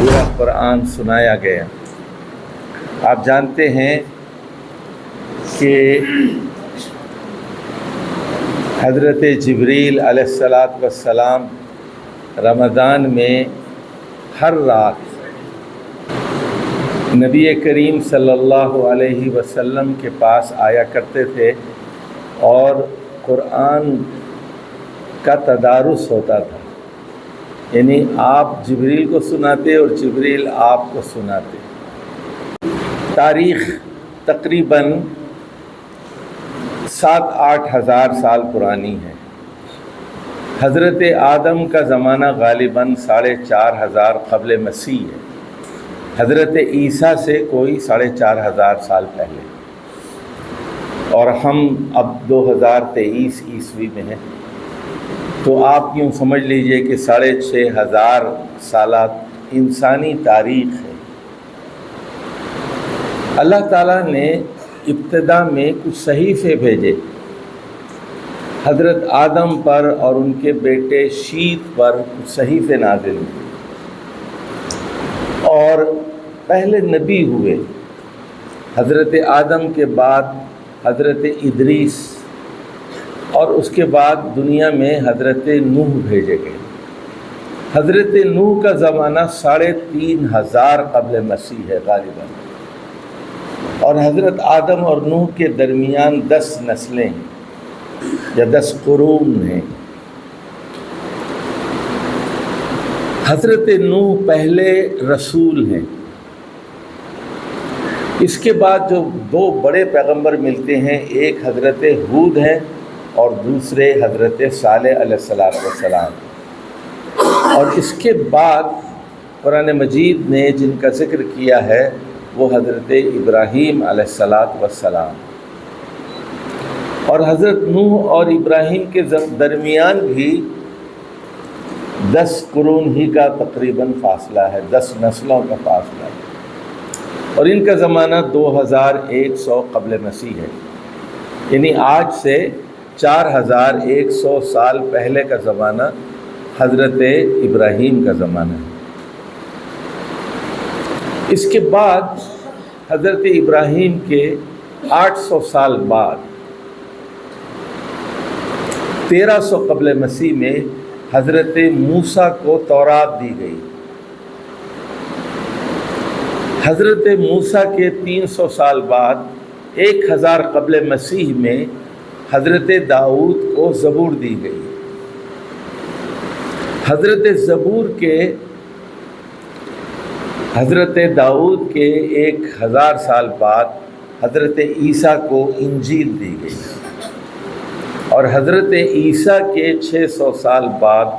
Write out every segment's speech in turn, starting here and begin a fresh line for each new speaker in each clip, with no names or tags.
پورا قرآن سنایا گیا۔ آپ جانتے ہیں کہ حضرت جبریل علیہ السلام رمضان میں ہر رات نبی کریم صلی اللہ علیہ وسلم کے پاس آیا کرتے تھے اور قرآن کا تدارس ہوتا تھا، یعنی آپ جبریل کو سناتے اور جبریل آپ کو سناتے۔ تاریخ تقریباً 7-8 ہزار سال پرانی ہے۔ حضرت آدم کا زمانہ غالباً 4,500 قبل مسیح ہے، حضرت عیسیٰ سے کوئی 4,500 سال پہلے، اور ہم اب 2023 عیسوی میں ہیں، تو آپ یوں سمجھ لیجئے کہ 6,500 سالہ انسانی تاریخ ہے۔ اللہ تعالیٰ نے ابتدا میں کچھ صحیفے بھیجے حضرت آدم پر اور ان کے بیٹے شیت پر، کچھ صحیفے نازل ہوئے اور پہلے نبی ہوئے۔ حضرت آدم کے بعد حضرت ادریس اور اس کے بعد دنیا میں حضرت نوح بھیجے گئے۔ حضرت نوح کا زمانہ 3,500 قبل مسیح ہے غالباً، اور حضرت آدم اور نوح کے درمیان 10 نسلیں ہیں یا 10 قرون ہیں۔ حضرت نوح پہلے رسول ہیں۔ اس کے بعد جو 2 بڑے پیغمبر ملتے ہیں، ایک حضرت ہود ہیں اور دوسرے حضرت صالح علیہ السلام، اور اس کے بعد قرآن مجید نے جن کا ذکر کیا ہے وہ حضرت ابراہیم علیہ السلام، اور حضرت نوح اور ابراہیم کے درمیان بھی 10 قرون ہی کا تقریباً فاصلہ ہے، 10 نسلوں کا فاصلہ ہے، اور ان کا زمانہ 2100 قبل مسیح ہے، یعنی آج سے 4,100 سال پہلے کا زمانہ حضرت ابراہیم کا زمانہ ہے۔ اس کے بعد حضرت ابراہیم کے 800 سال بعد 1300 قبل مسیح میں حضرت موسیٰ کو تورات دی گئی۔ حضرت موسیٰ کے 300 سال بعد 1000 قبل مسیح میں حضرت داؤد کو زبور دی گئی۔ حضرت داؤد کے 1000 سال بعد حضرت عیسیٰ کو انجیل دی گئی، اور حضرت عیسیٰ کے 600 سال بعد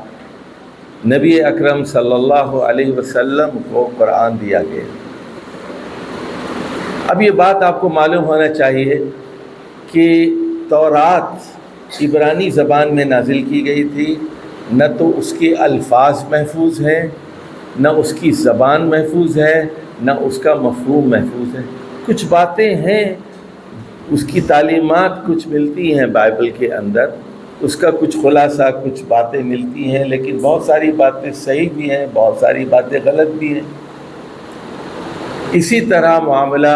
نبی اکرم صلی اللہ علیہ وسلم کو قرآن دیا گیا۔ اب یہ بات آپ کو معلوم ہونا چاہیے کہ تورات عبرانی زبان میں نازل کی گئی تھی، نہ تو اس کے الفاظ محفوظ ہیں، نہ اس کی زبان محفوظ ہے، نہ اس کا مفہوم محفوظ ہے۔ کچھ باتیں ہیں، اس کی تعلیمات کچھ ملتی ہیں بائبل کے اندر، اس کا کچھ خلاصہ، کچھ باتیں ملتی ہیں، لیکن بہت ساری باتیں صحیح بھی ہیں، بہت ساری باتیں غلط بھی ہیں۔ اسی طرح معاملہ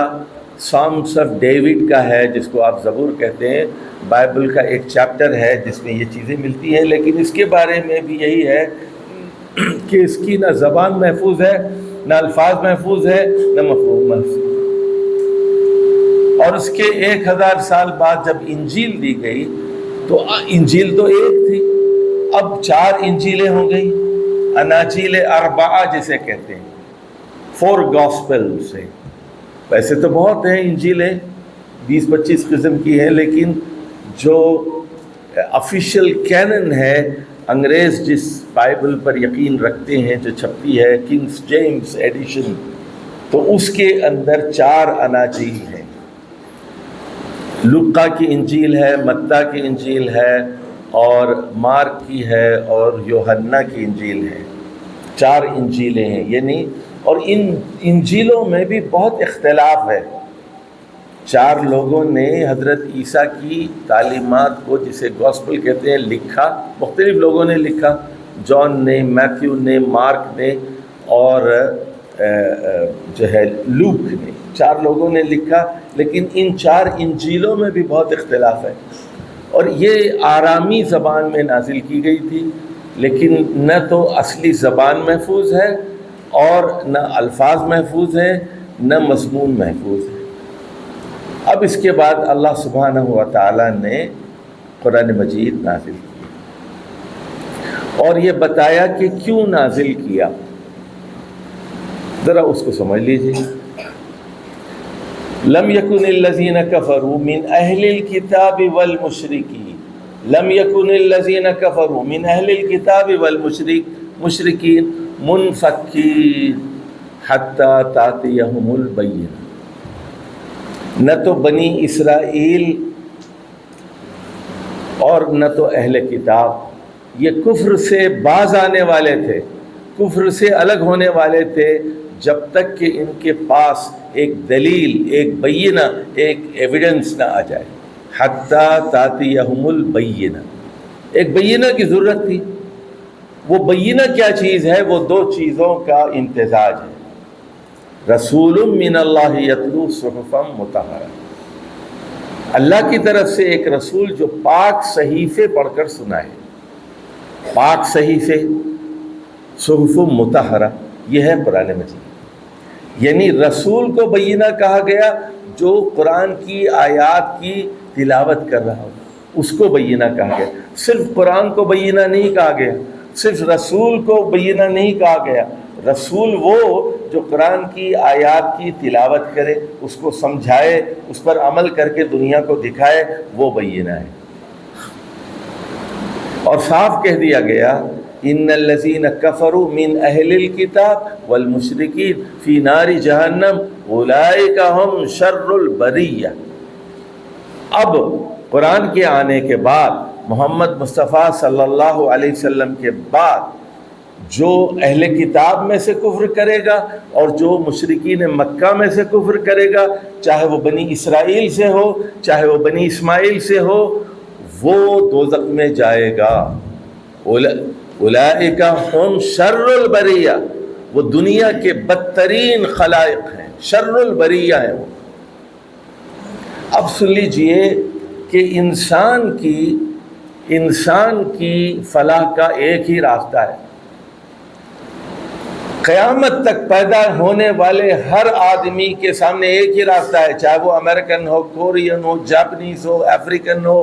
سامس آف ڈیوڈ کا ہے، جس کو آپ زبور کہتے ہیں۔ بائبل کا ایک چیپٹر ہے جس میں یہ چیزیں ملتی ہیں، لیکن اس کے بارے میں بھی یہی ہے کہ اس کی نہ زبان محفوظ ہے، نہ الفاظ محفوظ ہے، نہ مفہوم محفوظ۔ اور اس کے 1000 سال بعد جب انجیل دی گئی تو انجیل تو ایک تھی، اب 4 انجیلیں ہو گئی، اناجیل اربعہ جسے کہتے ہیں، 4 گاسپل سے۔ ویسے تو بہت ہیں انجیلیں، 20-25 قسم کی ہیں، لیکن جو آفیشیل کینن ہے، انگریز جس بائبل پر یقین رکھتے ہیں، جو چھپتی ہے کنگز جیمز ایڈیشن، تو اس کے اندر 4 اناجیل ہیں۔ لوقا کی انجیل ہے، متی کی انجیل ہے، اور مارک کی ہے، اور یوحنا کی انجیل ہے۔ 4 انجیلیں ہیں، یعنی اور ان انجیلوں میں بھی بہت اختلاف ہے۔ 4 لوگوں نے حضرت عیسیٰ کی تعلیمات کو، جسے گاسپل کہتے ہیں، لکھا، مختلف لوگوں نے لکھا، جان نے، میتھیو نے، مارک نے اور جو ہے لوک نے، 4 لوگوں نے لکھا، لیکن ان 4 انجیلوں میں بھی بہت اختلاف ہے، اور یہ آرامی زبان میں نازل کی گئی تھی، لیکن نہ تو اصلی زبان محفوظ ہے اور نہ الفاظ محفوظ ہیں، نہ مضمون محفوظ ہے۔ اب اس کے بعد اللہ سبحانہ و تعالیٰ نے قرآن مجید نازل کیا اور یہ بتایا کہ کیوں نازل کیا، ذرا اس کو سمجھ لیجیے۔ لم یکن الذین کفروا من اہل الکتاب والمشرکین، لم یکن الذین کفروا من اہل الکتاب والمشرکین منفکین حتی تأتیہم البینہ۔ نہ تو بنی اسرائیل اور نہ تو اہل کتاب یہ کفر سے باز آنے والے تھے، کفر سے الگ ہونے والے تھے، جب تک کہ ان کے پاس ایک دلیل، ایک بینہ، ایک ایویڈنس نہ آ جائے۔ حتیٰ تأتیہم البینہ، ایک بینہ کی ضرورت تھی۔ وہ بینہ کیا چیز ہے؟ وہ 2 چیزوں کا امتزاج ہے۔ رسول من اللہ یتلو صحفا مطہرہ، اللہ کی طرف سے ایک رسول جو پاک صحیفے پڑھ کر سنائے، پاک صحیفے، صحف مطہرہ، یہ ہے قرآن مجید۔ یعنی رسول کو بینہ کہا گیا جو قرآن کی آیات کی تلاوت کر رہا ہو، اس کو بینہ کہا گیا۔ صرف قرآن کو بینہ نہیں کہا گیا، صرف رسول کو بینہ نہیں کہا گیا۔ رسول وہ جو قرآن کی آیات کی تلاوت کرے، اس کو سمجھائے، اس پر عمل کر کے دنیا کو دکھائے، وہ بینہ ہے۔ اور صاف کہہ دیا گیا ان الذین کفروا من اہل الکتاب والمشرکین فی نار جہنم اولئک ہم شر البریہ۔ اب قرآن کے آنے کے بعد، محمد مصطفیٰ صلی اللہ علیہ وسلم کے بعد، جو اہل کتاب میں سے کفر کرے گا اور جو مشرکین مکہ میں سے کفر کرے گا، چاہے وہ بنی اسرائیل سے ہو، چاہے وہ بنی اسماعیل سے ہو، وہ دوزخ میں جائے گا۔ اولئک ہم شر البریہ، وہ دنیا کے بدترین خلائق ہیں، شر البریہ ہیں وہ۔ اب سن لیجئے کہ انسان کی فلاح کا ایک ہی راستہ ہے۔ قیامت تک پیدا ہونے والے ہر آدمی کے سامنے ایک ہی راستہ ہے، چاہے وہ امریکن ہو، کورین ہو، جاپنیز ہو، افریقن ہو،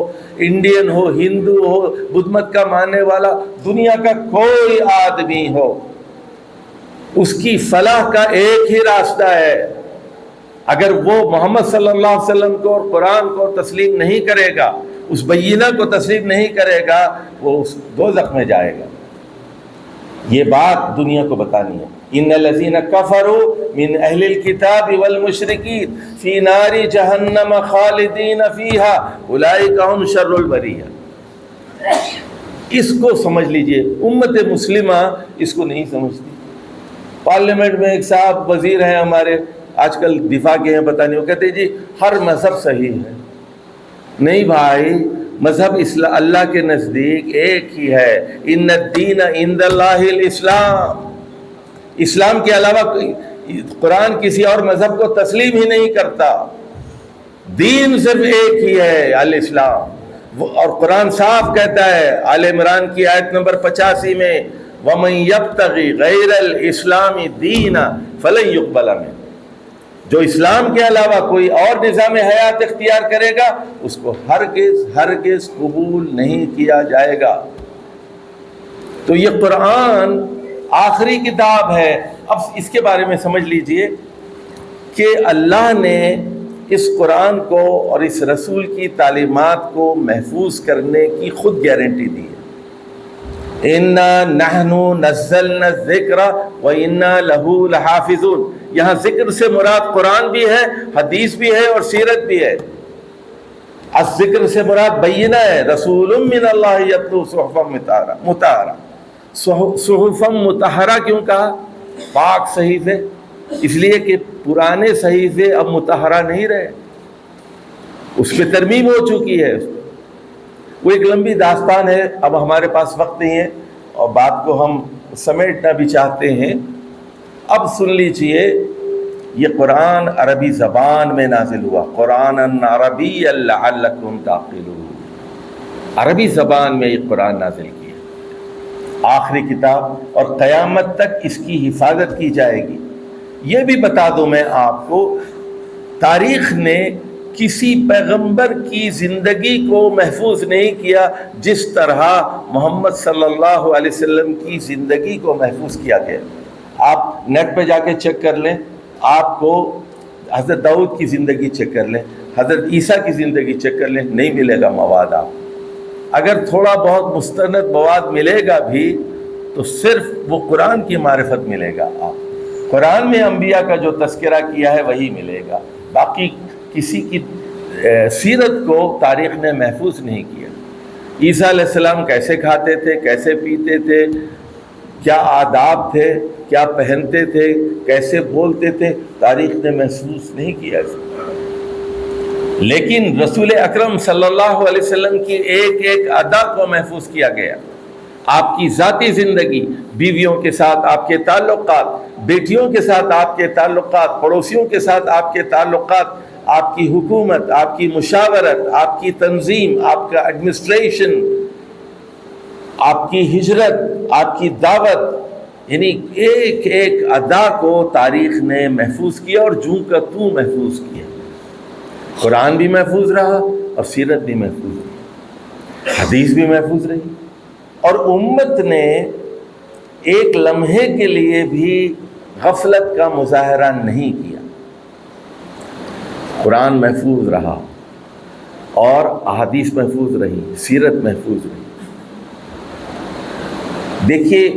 انڈین ہو، ہندو ہو، بدھ مت کا ماننے والا، دنیا کا کوئی آدمی ہو، اس کی فلاح کا ایک ہی راستہ ہے۔ اگر وہ محمد صلی اللہ علیہ وسلم کو اور قرآن کو تسلیم نہیں کرے گا، اس بینہ کو تسلیم نہیں کرے گا، وہ اس دوزخ میں جائے گا۔ یہ بات دنیا کو بتانی ہے۔ ان الذین کفروا من اہل الکتاب والمشرکین فی نار جہنم خالدین فیہا اولئک ہم شر البریہ۔ اس کو سمجھ لیجئے، امت مسلمہ اس کو نہیں سمجھتی۔ پارلیمنٹ میں ایک صاحب وزیر ہیں ہمارے، آج کل دفاع کے ہیں، پتہ نہیں، وہ کہتے ہیں جی ہر مذہب صحیح ہے۔ نہیں بھائی، مذہب اللہ کے نزدیک ایک ہی ہے۔ ان الدین عند اللہ الاسلام، اسلام کے علاوہ قرآن کسی اور مذہب کو تسلیم ہی نہیں کرتا۔ دین صرف ایک ہی ہے، الاسلام۔ اور قرآن صاف کہتا ہے آل عمران کی آیت نمبر 85 میں وَمَن يَبْتَغِ غَيْرَ الْإِسْلَامِ دِينًا فَلَن يُقْبَلَ مِنْهُ، جو اسلام کے علاوہ کوئی اور نظام حیات اختیار کرے گا، اس کو ہرگز قبول نہیں کیا جائے گا۔ تو یہ قرآن آخری کتاب ہے۔ اب اس کے بارے میں سمجھ لیجئے کہ اللہ نے اس قرآن کو اور اس رسول کی تعلیمات کو محفوظ کرنے کی خود گارنٹی دی ہے۔ اِنَّا نَحْنُ نَزَّلْنَا الذِّكْرَ وَإِنَّا لَهُ لَحَافِظُونَ۔ یہاں ذکر سے مراد قرآن بھی ہے، حدیث بھی ہے اور سیرت بھی ہے۔ الذکر سے مراد بینہ ہے، رسول من اللہ یتلو صحفا مطہرہ۔ صحفا مطہرہ کیوں کہا؟ پاک صحیفے، اس لیے کہ پرانے صحیفے اب مطہرہ نہیں رہے، اس پہ ترمیم ہو چکی ہے۔ وہ ایک لمبی داستان ہے، اب ہمارے پاس وقت نہیں ہے اور بات کو ہم سمیٹنا بھی چاہتے ہیں۔ اب سن لیجئے، یہ قرآن عربی زبان میں نازل ہوا، قرآنً عربیًّا لعلکم تعقلون، عربی زبان میں یہ قرآن نازل کیا، آخری کتاب، اور قیامت تک اس کی حفاظت کی جائے گی۔ یہ بھی بتا دوں میں آپ کو، تاریخ نے کسی پیغمبر کی زندگی کو محفوظ نہیں کیا جس طرح محمد صلی اللہ علیہ وسلم کی زندگی کو محفوظ کیا گیا۔ آپ نیٹ پہ جا کے چیک کر لیں، آپ کو حضرت داؤد کی زندگی چیک کر لیں، حضرت عیسیٰ کی زندگی چیک کر لیں، نہیں ملے گا مواد آپ۔ اگر تھوڑا بہت مستند مواد ملے گا بھی تو صرف وہ قرآن کی معرفت ملے گا آپ، قرآن میں انبیاء کا جو تذکرہ کیا ہے وہی ملے گا، باقی کسی کی سیرت کو تاریخ نے محفوظ نہیں کیا۔ عیسیٰ علیہ السلام کیسے کھاتے تھے، کیسے پیتے تھے، کیا آداب تھے، کیا پہنتے تھے، کیسے بولتے تھے، تاریخ نے محفوظ نہیں کیا۔ لیکن رسول اکرم صلی اللہ علیہ وسلم کی ایک ایک ادا کو محفوظ کیا گیا۔ آپ کی ذاتی زندگی، بیویوں کے ساتھ آپ کے تعلقات، بیٹیوں کے ساتھ آپ کے تعلقات، پڑوسیوں کے ساتھ آپ کے تعلقات، آپ کی حکومت، آپ کی مشاورت، آپ کی تنظیم، آپ کا ایڈمنسٹریشن، آپ کی ہجرت، آپ کی دعوت، یعنی ایک ایک ادا کو تاریخ نے محفوظ کیا اور جوں کا توں محفوظ کیا۔ قرآن بھی محفوظ رہا اور سیرت بھی محفوظ رہی، حدیث بھی محفوظ رہی، اور امت نے ایک لمحے کے لیے بھی غفلت کا مظاہرہ نہیں کیا۔ قرآن محفوظ رہا اور احادیث محفوظ رہی، سیرت محفوظ رہی۔ دیکھیے،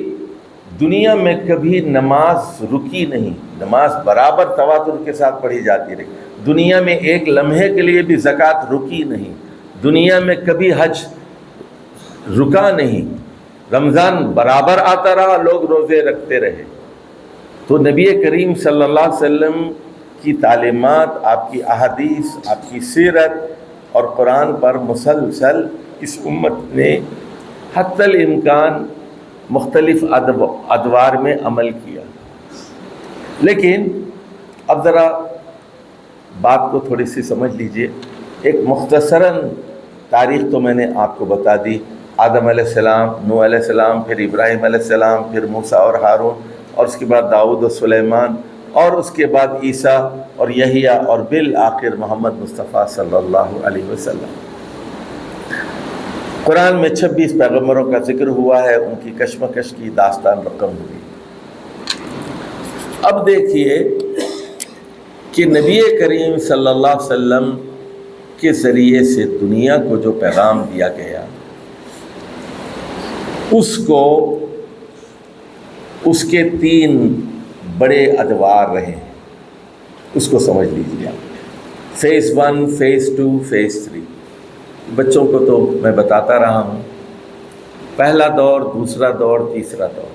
دنیا میں کبھی نماز رکی نہیں، نماز برابر تواتر کے ساتھ پڑھی جاتی رہی۔ دنیا میں ایک لمحے کے لیے بھی زکوٰۃ رکی نہیں، دنیا میں کبھی حج رکا نہیں، رمضان برابر آتا رہا، لوگ روزے رکھتے رہے۔ تو نبی کریم صلی اللہ علیہ وسلم کی تعلیمات، آپ کی احادیث، آپ کی سیرت اور قرآن پر مسلسل اس امت نے حتی الامکان مختلف ادوار میں عمل کیا۔ لیکن اب ذرا بات کو تھوڑی سی سمجھ لیجئے۔ ایک مختصراً تاریخ تو میں نے آپ کو بتا دی، آدم علیہ السلام، نوح علیہ السلام، پھر ابراہیم علیہ السلام، پھر موسیٰ اور ہارون، اور اس کے بعد داؤد و سلیمان، اور اس کے بعد عیسیٰ اور یحییٰ، اور بالآخر محمد مصطفیٰ صلی اللہ علیہ وسلم۔ قرآن میں 26 پیغمبروں کا ذکر ہوا ہے، ان کی کشمکش کی داستان رقم ہوئی۔ اب دیکھیے کہ نبی کریم صلی اللہ علیہ وسلم کے ذریعے سے دنیا کو جو پیغام دیا گیا، اس کو اس کے 3 بڑے ادوار رہے ہیں، اس کو سمجھ لیجیے آپ۔ Phase 1، phase 2، phase 3۔ بچوں کو تو میں بتاتا رہا ہوں، پہلا دور، دوسرا دور، تیسرا دور۔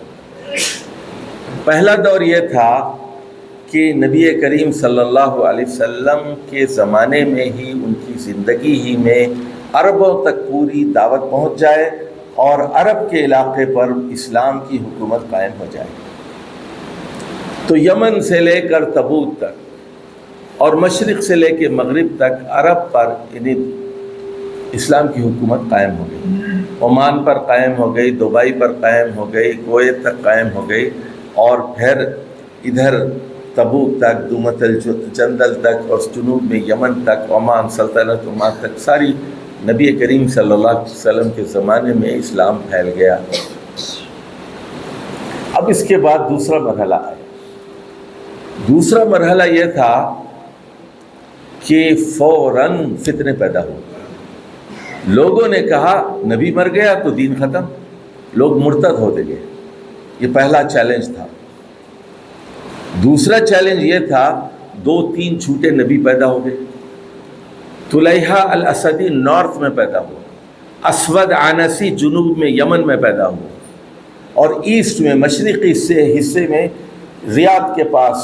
پہلا دور یہ تھا کہ نبی کریم صلی اللہ علیہ وسلم کے زمانے میں ہی، ان کی زندگی ہی میں عربوں تک پوری دعوت پہنچ جائے اور عرب کے علاقے پر اسلام کی حکومت قائم ہو جائے۔ تو یمن سے لے کر تبوک تک اور مشرق سے لے کے مغرب تک عرب پر یعنی اسلام کی حکومت قائم ہو گئی، عمان پر قائم ہو گئی، دبئی پر قائم ہو گئی، کویت تک قائم ہو گئی، اور پھر ادھر تبوک تک، دومت الجندل تک، اور جنوب میں یمن تک، عمان، سلطنت عمان تک، ساری نبی کریم صلی اللہ علیہ وسلم کے زمانے میں اسلام پھیل گیا۔ اب اس کے بعد دوسرا مرحلہ آیا۔ دوسرا مرحلہ یہ تھا کہ فوراً فتنے پیدا ہوئے۔ لوگوں نے کہا نبی مر گیا تو دین ختم، لوگ مرتد ہوتے گئے۔ یہ پہلا چیلنج تھا۔ دوسرا چیلنج یہ تھا، 2-3 جھوٹے نبی پیدا ہو گئے۔ طلیحہ الاسدی نارتھ میں پیدا ہوا، اسود عنسی جنوب میں یمن میں پیدا ہوا، اور ایسٹ میں مشرقی حصے میں ریاض کے پاس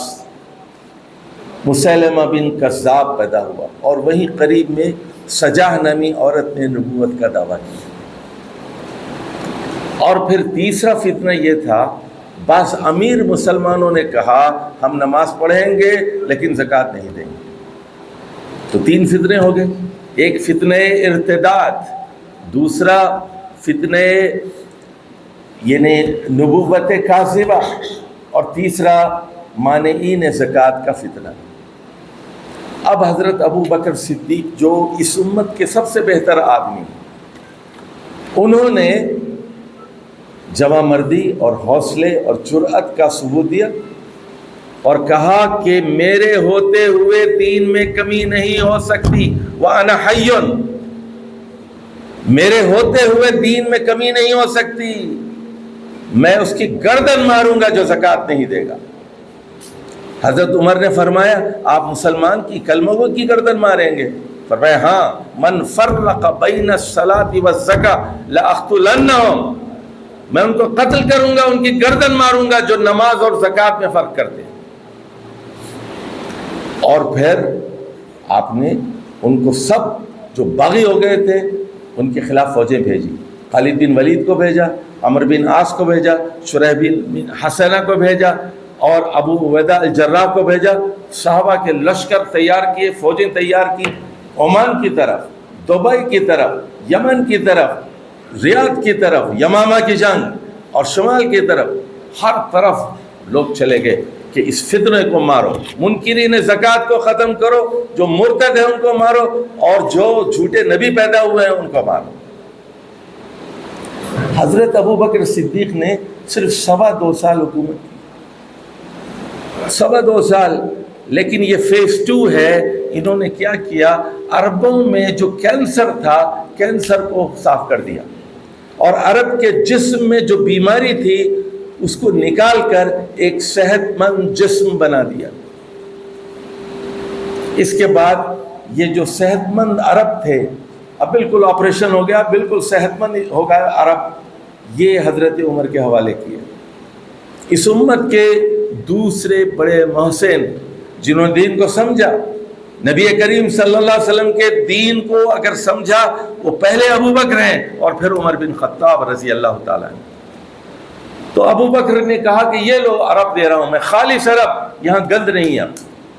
مسیلمہ بن کذاب پیدا ہوا، اور وہیں قریب میں سجاہ نامی عورت نے نبوت کا دعویٰ کیا۔ اور پھر تیسرا فتنہ یہ تھا بس امیر مسلمانوں نے کہا ہم نماز پڑھیں گے لیکن زکوٰۃ نہیں دیں گے. تو 3 فتنے ہو گئے. ایک فتنے ارتداد، دوسرا فتنے یعنی نبوت کاذبہ، اور تیسرا مانعین زکوٰۃ کا فتنہ. اب حضرت ابو بکر صدیق جو اس امت کے سب سے بہتر آدمی، انہوں نے جوان مردی اور حوصلے اور جرأت کا ثبوت دیا اور کہا کہ میرے ہوتے ہوئے دین میں کمی نہیں ہو سکتی، وَأَنَا حَيٌّ، میرے ہوتے ہوئے دین میں کمی نہیں ہو سکتی، میں اس کی گردن ماروں گا جو زکوٰۃ نہیں دے گا. حضرت عمر نے فرمایا آپ مسلمان کی کلمہ گو کی گردن ماریں گے؟ فرمایا ہاں، من فرق بین الصلاۃ والزکاۃ لأقتلنہم، میں ان کو قتل کروں گا، ان کی گردن ماروں گا جو نماز اور زکوٰۃ میں فرق کرتے ہیں. اور پھر آپ نے ان کو سب جو باغی ہو گئے تھے ان کے خلاف فوجیں بھیجی. خالد بن ولید کو بھیجا، عمرو بن عاص کو بھیجا، شریح بن حسنہ کو بھیجا، اور ابو عبیدہ الجراح کو بھیجا. صحابہ کے لشکر تیار کیے، فوجیں تیار کی، عمان کی طرف، دبئی کی طرف، یمن کی طرف، ریاض کی طرف، یمامہ کی جنگ، اور شمال کی طرف، ہر طرف لوگ چلے گئے کہ اس فتنے کو مارو، منکرین زکوٰۃ کو ختم کرو، جو مرتد ہیں ان کو مارو، اور جو جھوٹے نبی پیدا ہوئے ہیں ان کو مارو. حضرت ابو بکر صدیق نے صرف 2.25 سال حکومت کی، 2.25 سال. لیکن یہ فیز 2 ہے. انہوں نے کیا کیا؟ عربوں میں جو کینسر تھا، کینسر کو صاف کر دیا، اور عرب کے جسم میں جو بیماری تھی اس کو نکال کر ایک صحت مند جسم بنا دیا. اس کے بعد یہ جو صحت مند عرب تھے اب بالکل آپریشن ہو گیا، بالکل صحت مند ہو گیا عرب. یہ حضرت عمر کے حوالے کیا. اس امت کے دوسرے بڑے محسن جنہوں نے دین کو سمجھا، نبی کریم صلی اللہ علیہ وسلم کے دین کو اگر سمجھا، وہ پہلے ابو بکر ہیں اور پھر عمر بن خطاب رضی اللہ تعالیٰ عنہ. تو ابو بکر نے کہا کہ یہ لو عرب دے رہا ہوں میں، خالص عرب، یہاں گند نہیں ہے،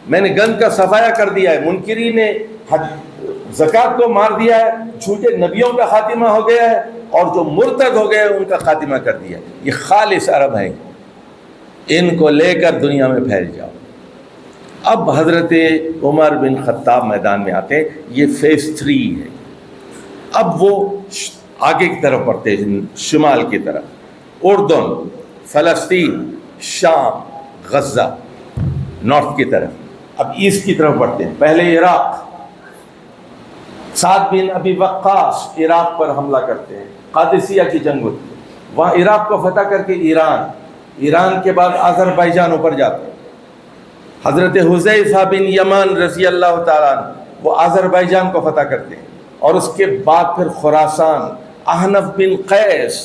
میں نے گند کا صفایا کر دیا ہے، منکرین نے زکوٰۃ کو مار دیا ہے، جھوٹے نبیوں کا خاتمہ ہو گیا ہے، اور جو مرتد ہو گئے ان کا خاتمہ کر دیا. یہ خالص عرب ہیں، ان کو لے کر دنیا میں پھیل جاؤ. اب حضرت عمر بن خطاب میدان میں آتے ہیں. یہ فیز 3 ہے. اب وہ آگے کی طرف بڑھتے ہیں، شمال کی طرف، اردن، فلسطین، شام، غزہ، نارتھ کی طرف. اب ایسٹ کی طرف بڑھتے ہیں. پہلے عراق، سعد بن ابی وقاص عراق پر حملہ کرتے ہیں، قادسیہ کی جنگ ہوتی ہے. وہاں عراق کو فتح کر کے ایران کے بعد آذربائیجان اوپر جاتے ہیں. حضرت حذیفہ بن یمان رضی اللہ تعالیٰ عنہ وہ آذربائیجان کو فتح کرتے ہیں، اور اس کے بعد پھر خراسان. احنف بن قیس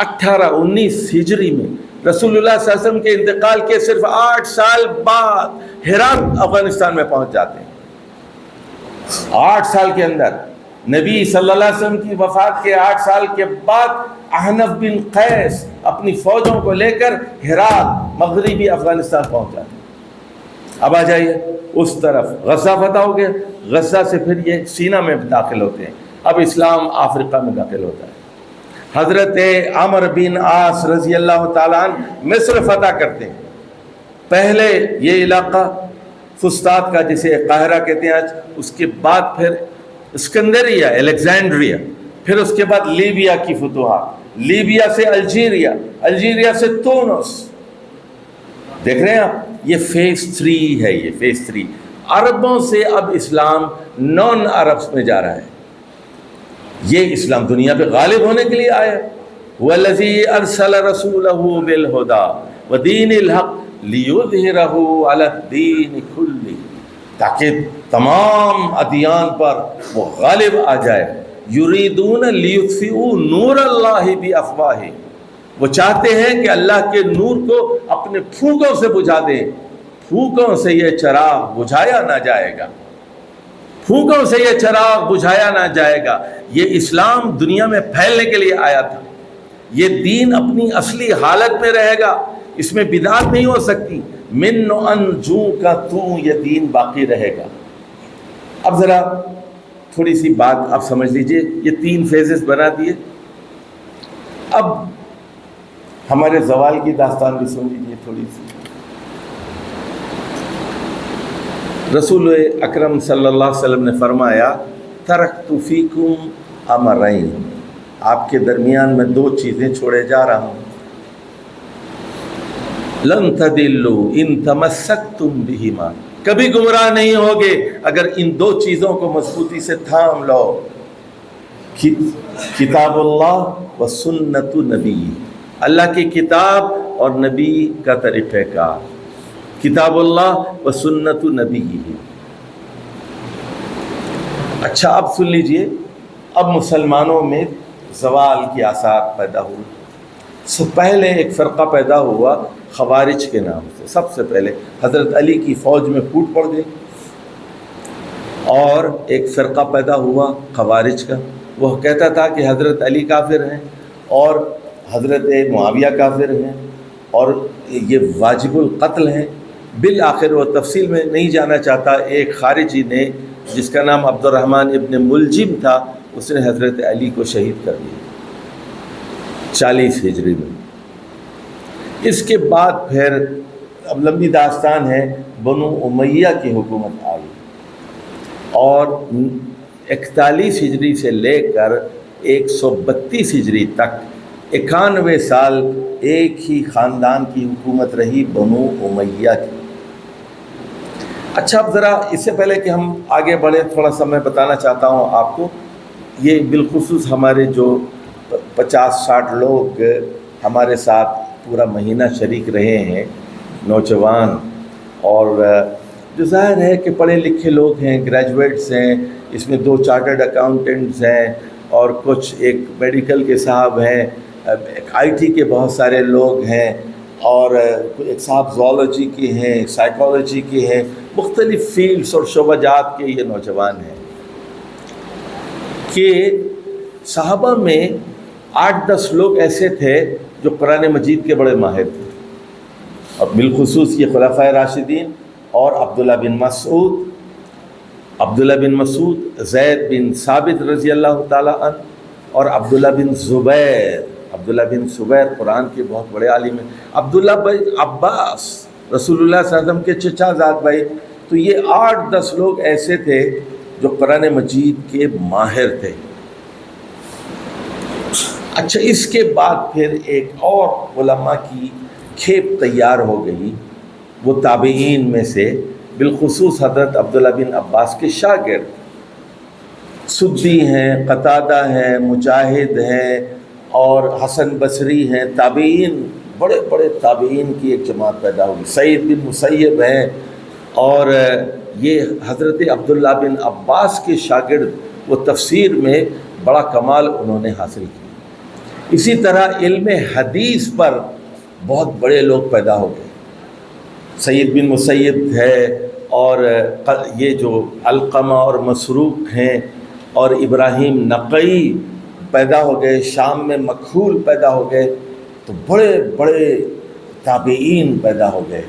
1819 ہجری میں رسول اللہ صلی اللہ علیہ وسلم کے انتقال کے صرف 8 سال بعد ہرات افغانستان میں پہنچ جاتے ہیں. 8 سال کے اندر نبی صلی اللہ علیہ وسلم کی وفات کے 8 سال کے بعد احنف بن قیس اپنی فوجوں کو لے کر ہرات مغربی افغانستان پہنچ جاتے ہیں. اب آ جائیے اس طرف، غزہ فتح ہو گیا. غزہ سے پھر یہ سینا میں داخل ہوتے ہیں. اب اسلام افریقہ میں داخل ہوتا ہے. حضرت عمرو بن عاص رضی اللہ تعالیٰ عنہ مصر فتح کرتے ہیں. پہلے یہ علاقہ فسطاط کا جسے قاہرہ کہتے ہیں آج، اس کے بعد پھر اسکندریہ، الیگزینڈریا، پھر اس کے بعد لیبیا کی فتوحات، لیبیا سے الجیریا، الجیریا سے تونس. دیکھ رہے ہیں آپ، یہ فیز 3 ہے. یہ فیز 3 عربوں سے اب اسلام نان عربس میں جا رہا ہے. یہ اسلام دنیا پہ غالب ہونے کے لیے آیا. وَالَّذِي أَرْسَلَ رَسُولَهُ بِالْهُدَى وَدِينِ الْحَقِّ لِيُظْهِرَهُ عَلَى الدِّينِ كُلِّهِ، تاکہ تمام ادیان پر وہ غالب آ جائے. يُرِيدُونَ لِيُطْفِئُوا نُورَ اللَّهِ بِأَفْوَاهِهِمْ، وہ چاہتے ہیں کہ اللہ کے نور کو اپنے پھونکوں سے بجھا دیں. پھونکوں سے یہ چراغ بجھایا نہ جائے گا، پھونکوں سے یہ چراغ بجھایا نہ جائے گا. یہ اسلام دنیا میں پھیلنے کے لیے آیا تھا. یہ دین اپنی اصلی حالت میں رہے گا، اس میں بدعت نہیں ہو سکتی۔ من انجو کا تو یہ دین باقی رہے گا۔ اب ذرا تھوڑی سی بات آپ سمجھ لیجئے، یہ 3 فیزز بنا دیے۔ اب ہمارے زوال کی داستان بھی سن لیجیے تھوڑی سی۔ رسول اکرم صلی اللہ علیہ وسلم نے فرمایا ترکت فیکم امرین، آپ کے درمیان میں 2 چیزیں چھوڑے جا رہا ہوں، لن تضلوا ان تمسکتم بہما، کبھی گمراہ نہیں ہوگے اگر ان 2 چیزوں کو مضبوطی سے تھام لو، کتاب اللہ و سنت نبی، اللہ کی کتاب اور نبی کا طریقہ کار، کتاب اللہ و سنت نبی۔ اچھا اب سن لیجئے، اب مسلمانوں میں زوال کے آثار پیدا ہوئے۔ سب پہلے ایک فرقہ پیدا ہوا خوارج کے نام سے، سب سے پہلے حضرت علی کی فوج میں پھوٹ پڑ گئی، اور ایک فرقہ پیدا ہوا خوارج کا، وہ کہتا تھا کہ حضرت علی کافر ہیں اور حضرت معاویہ کافر ہیں اور یہ واجب القتل ہیں۔ بالآخر وہ تفصیل میں نہیں جانا چاہتا، ایک خارجی نے جس کا نام عبد الرحمن ابن ملجم تھا، اس نے حضرت علی کو شہید کر دیا 40 ہجری میں۔ اس کے بعد پھر اب لمبی داستان ہے، بنو امیہ کی حکومت آئی اور 41 ہجری سے لے کر 132 ہجری تک 91 سال ایک ہی خاندان کی حکومت رہی، بنو امیہ کی۔ اچھا اب ذرا اس سے پہلے کہ ہم آگے بڑھیں، تھوڑا سا میں بتانا چاہتا ہوں آپ کو، یہ بالخصوص ہمارے جو 50-60 لوگ ہمارے ساتھ پورا مہینہ شریک رہے ہیں، نوجوان، اور جو ظاہر ہے کہ پڑھے لکھے لوگ ہیں، گریجویٹس ہیں، اس میں 2 چارٹرڈ اکاؤنٹنٹس ہیں اور کچھ ایک میڈیکل کے صاحب ہیں، آئی ٹی کے بہت سارے لوگ ہیں، اور ایک صاحب زوالوجی کے ہیں، سائیکالوجی کے ہیں، مختلف فیلڈز اور شعبہ جات کے یہ نوجوان ہیں کہ صحابہ میں 8-10 لوگ ایسے تھے جو قرآن مجید کے بڑے ماہر تھے، اور بالخصوص یہ خلفائے راشدین اور عبداللہ بن مسعود، زید بن ثابت رضی اللہ تعالیٰ عنہ، اور عبداللہ بن زبیر قرآن کے بہت بڑے عالم ہیں، عبداللہ بن عباس رسول اللہ صلی اللہ علیہ وسلم کے چچا زاد بھائی۔ تو یہ 8-10 لوگ ایسے تھے جو قرآن مجید کے ماہر تھے۔ اچھا اس کے بعد پھر ایک اور علماء کی کھیپ تیار ہو گئی، وہ تابعین میں سے، بالخصوص حضرت عبداللہ بن عباس کے شاگرد سدی ہیں، قتادہ ہیں، مجاہد ہیں اور حسن بصری ہیں، تابعین، بڑے بڑے تابعین کی ایک جماعت پیدا ہوئی، سعید بن مسیب ہیں، اور یہ حضرت عبداللہ بن عباس کے شاگرد، وہ تفسیر میں بڑا کمال انہوں نے حاصل کیا۔ اسی طرح علم حدیث پر بہت بڑے لوگ پیدا ہو گئے، سعید بن مسیب ہے، اور یہ جو علقمہ اور مسروق ہیں، اور ابراہیم نقعی پیدا ہو گئے، شام میں مکحول پیدا ہو گئے، تو بڑے بڑے تابعین پیدا ہو گئے۔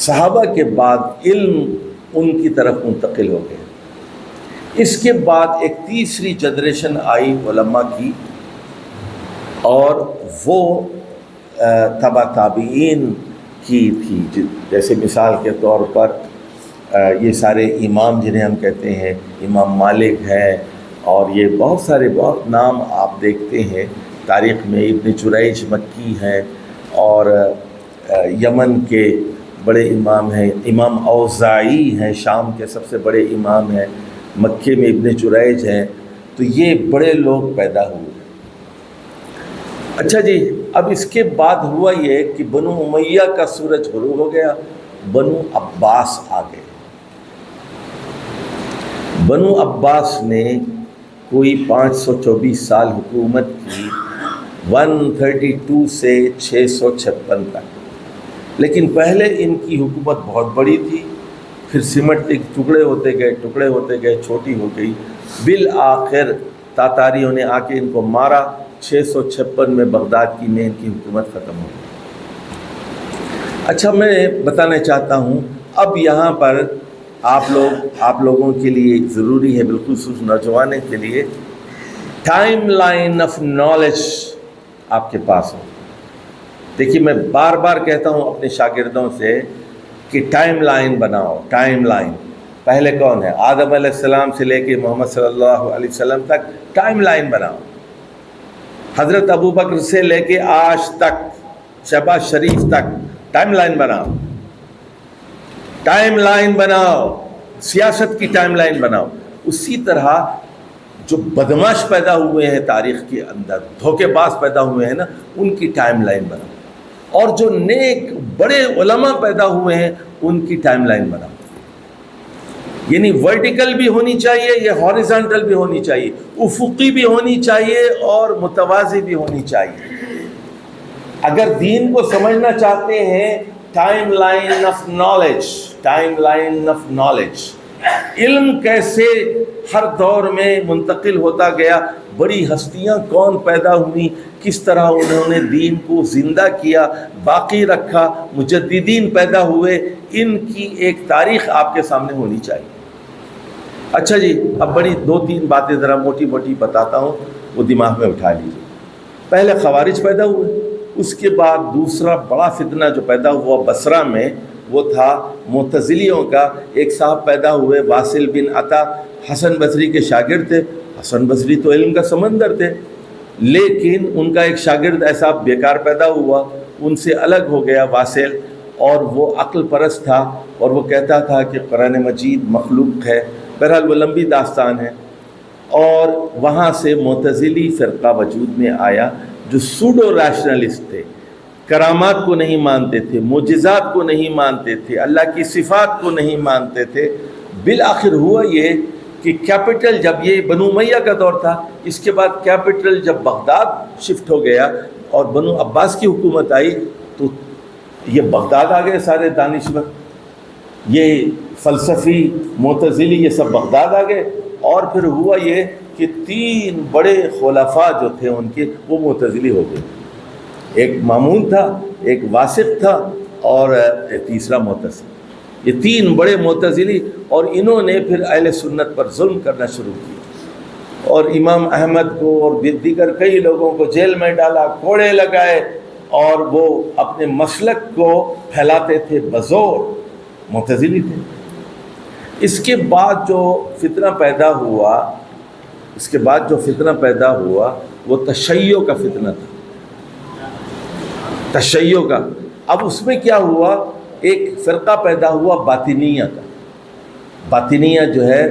صحابہ کے بعد علم ان کی طرف منتقل ہو گئے۔ اس کے بعد ایک تیسری جنریشن آئی علماء کی، اور وہ تبع تابعین کی تھی، جیسے مثال کے طور پر یہ سارے امام جنہیں ہم کہتے ہیں، امام مالک ہے، اور یہ بہت سارے بہت نام آپ دیکھتے ہیں تاریخ میں، ابن جریج مکی ہیں، اور یمن کے بڑے امام ہیں، امام اوزاعی ہیں، شام کے سب سے بڑے امام ہیں، مکے میں ابن جریج ہیں، تو یہ بڑے لوگ پیدا ہوئے۔ اچھا جی، اب اس کے بعد ہوا یہ کہ بنو امیہ کا سورج غروب ہو گیا، بنو عباس آ گئے۔ بنو عباس نے کوئی 524 سال حکومت کی، 132 سے 656 تک، لیکن پہلے ان کی حکومت بہت بڑی تھی، پھر سمٹتے ٹکڑے ہوتے گئے، چھوٹی ہو گئی، بالآخر تاتاریوں نے آ کے ان کو مارا، 656 میں بغداد کی میں ان کی حکومت ختم ہو گئی۔ اچھا، میں بتانا چاہتا ہوں اب یہاں پر آپ لوگوں کے لیے ضروری ہے، بالخصوص نوجوانوں کے لیے، ٹائم لائن آف نالج آپ کے پاس ہو۔ دیکھیے، میں بار بار کہتا ہوں اپنے شاگردوں سے کہ ٹائم لائن بناؤ۔ ٹائم لائن پہلے کون ہے؟ آدم علیہ السلام سے لے کے محمد صلی اللہ علیہ وسلم تک ٹائم لائن بناؤ۔ حضرت ابوبکر سے لے کے آج تک، شہباز شریف تک ٹائم لائن بناؤ۔ ٹائم لائن بناؤ، سیاست کی ٹائم لائن بناؤ۔ اسی طرح جو بدماش پیدا ہوئے ہیں تاریخ کے اندر، دھوکے باز پیدا ہوئے ہیں نا، ان کی ٹائم لائن بناؤ۔ اور جو نیک بڑے علماء پیدا ہوئے ہیں ان کی ٹائم لائن بناؤ۔ یعنی ورٹیکل بھی ہونی چاہیے، یہ ہاریزونٹل بھی ہونی چاہیے، افقی بھی ہونی چاہیے اور متوازی بھی ہونی چاہیے۔ اگر دین کو سمجھنا چاہتے ہیں، time line of knowledge, time line of knowledge, علم کیسے ہر دور میں منتقل ہوتا گیا، بڑی ہستیاں کون پیدا ہوئیں، کس طرح انہوں نے دین کو زندہ کیا، باقی رکھا، مجددین پیدا ہوئے، ان کی ایک تاریخ آپ کے سامنے ہونی چاہیے۔ اچھا جی، اب بڑی 2-3 باتیں ذرا موٹی موٹی بتاتا ہوں، وہ دماغ میں اٹھا لیجیے۔ پہلے خوارج پیدا ہوئے، اس کے بعد دوسرا بڑا فتنہ جو پیدا ہوا بصرہ میں، وہ تھا معتزلیوں کا۔ ایک صاحب پیدا ہوئے واصل بن عطا، حسن بصری کے شاگرد تھے۔ حسن بصری تو علم کا سمندر تھے، لیکن ان کا ایک شاگرد ایسا بیکار پیدا ہوا، ان سے الگ ہو گیا واصل، اور وہ عقل پرست تھا، اور وہ کہتا تھا کہ قرآن مجید مخلوق ہے۔ بہرحال وہ لمبی داستان ہے۔ اور وہاں سے معتزلی فرقہ وجود میں آیا جو سوڈو ریشنلسٹ تھے، کرامات کو نہیں مانتے تھے، معجزات کو نہیں مانتے تھے، اللہ کی صفات کو نہیں مانتے تھے۔ بالآخر ہوا یہ کہ کیپٹل، جب یہ بنو امیہ کا دور تھا، اس کے بعد کیپٹل جب بغداد شفٹ ہو گیا اور بنو عباس کی حکومت آئی، تو یہ بغداد آ گئے سارے دانشور، یہ فلسفی معتزلی، یہ سب بغداد آ گئے۔ اور پھر ہوا یہ کہ 3 بڑے خلفاء جو تھے ان کے، وہ معتزلی ہو گئے۔ ایک مامون تھا، ایک واسق تھا، اور تیسرا معتصم۔ یہ 3 بڑے معتزلی، اور انہوں نے پھر اہل سنت پر ظلم کرنا شروع کیا، اور امام احمد کو اور دیگر کئی لوگوں کو جیل میں ڈالا، کوڑے لگائے، اور وہ اپنے مسلک کو پھیلاتے تھے بزور، معتزلی تھے۔ اس کے بعد جو فتنہ پیدا ہوا وہ تشیع کا فتنہ تھا، تشیع کا۔ اب اس میں کیا ہوا، ایک فرقہ پیدا ہوا باطنیہ کا۔ باطنیہ جو ہے،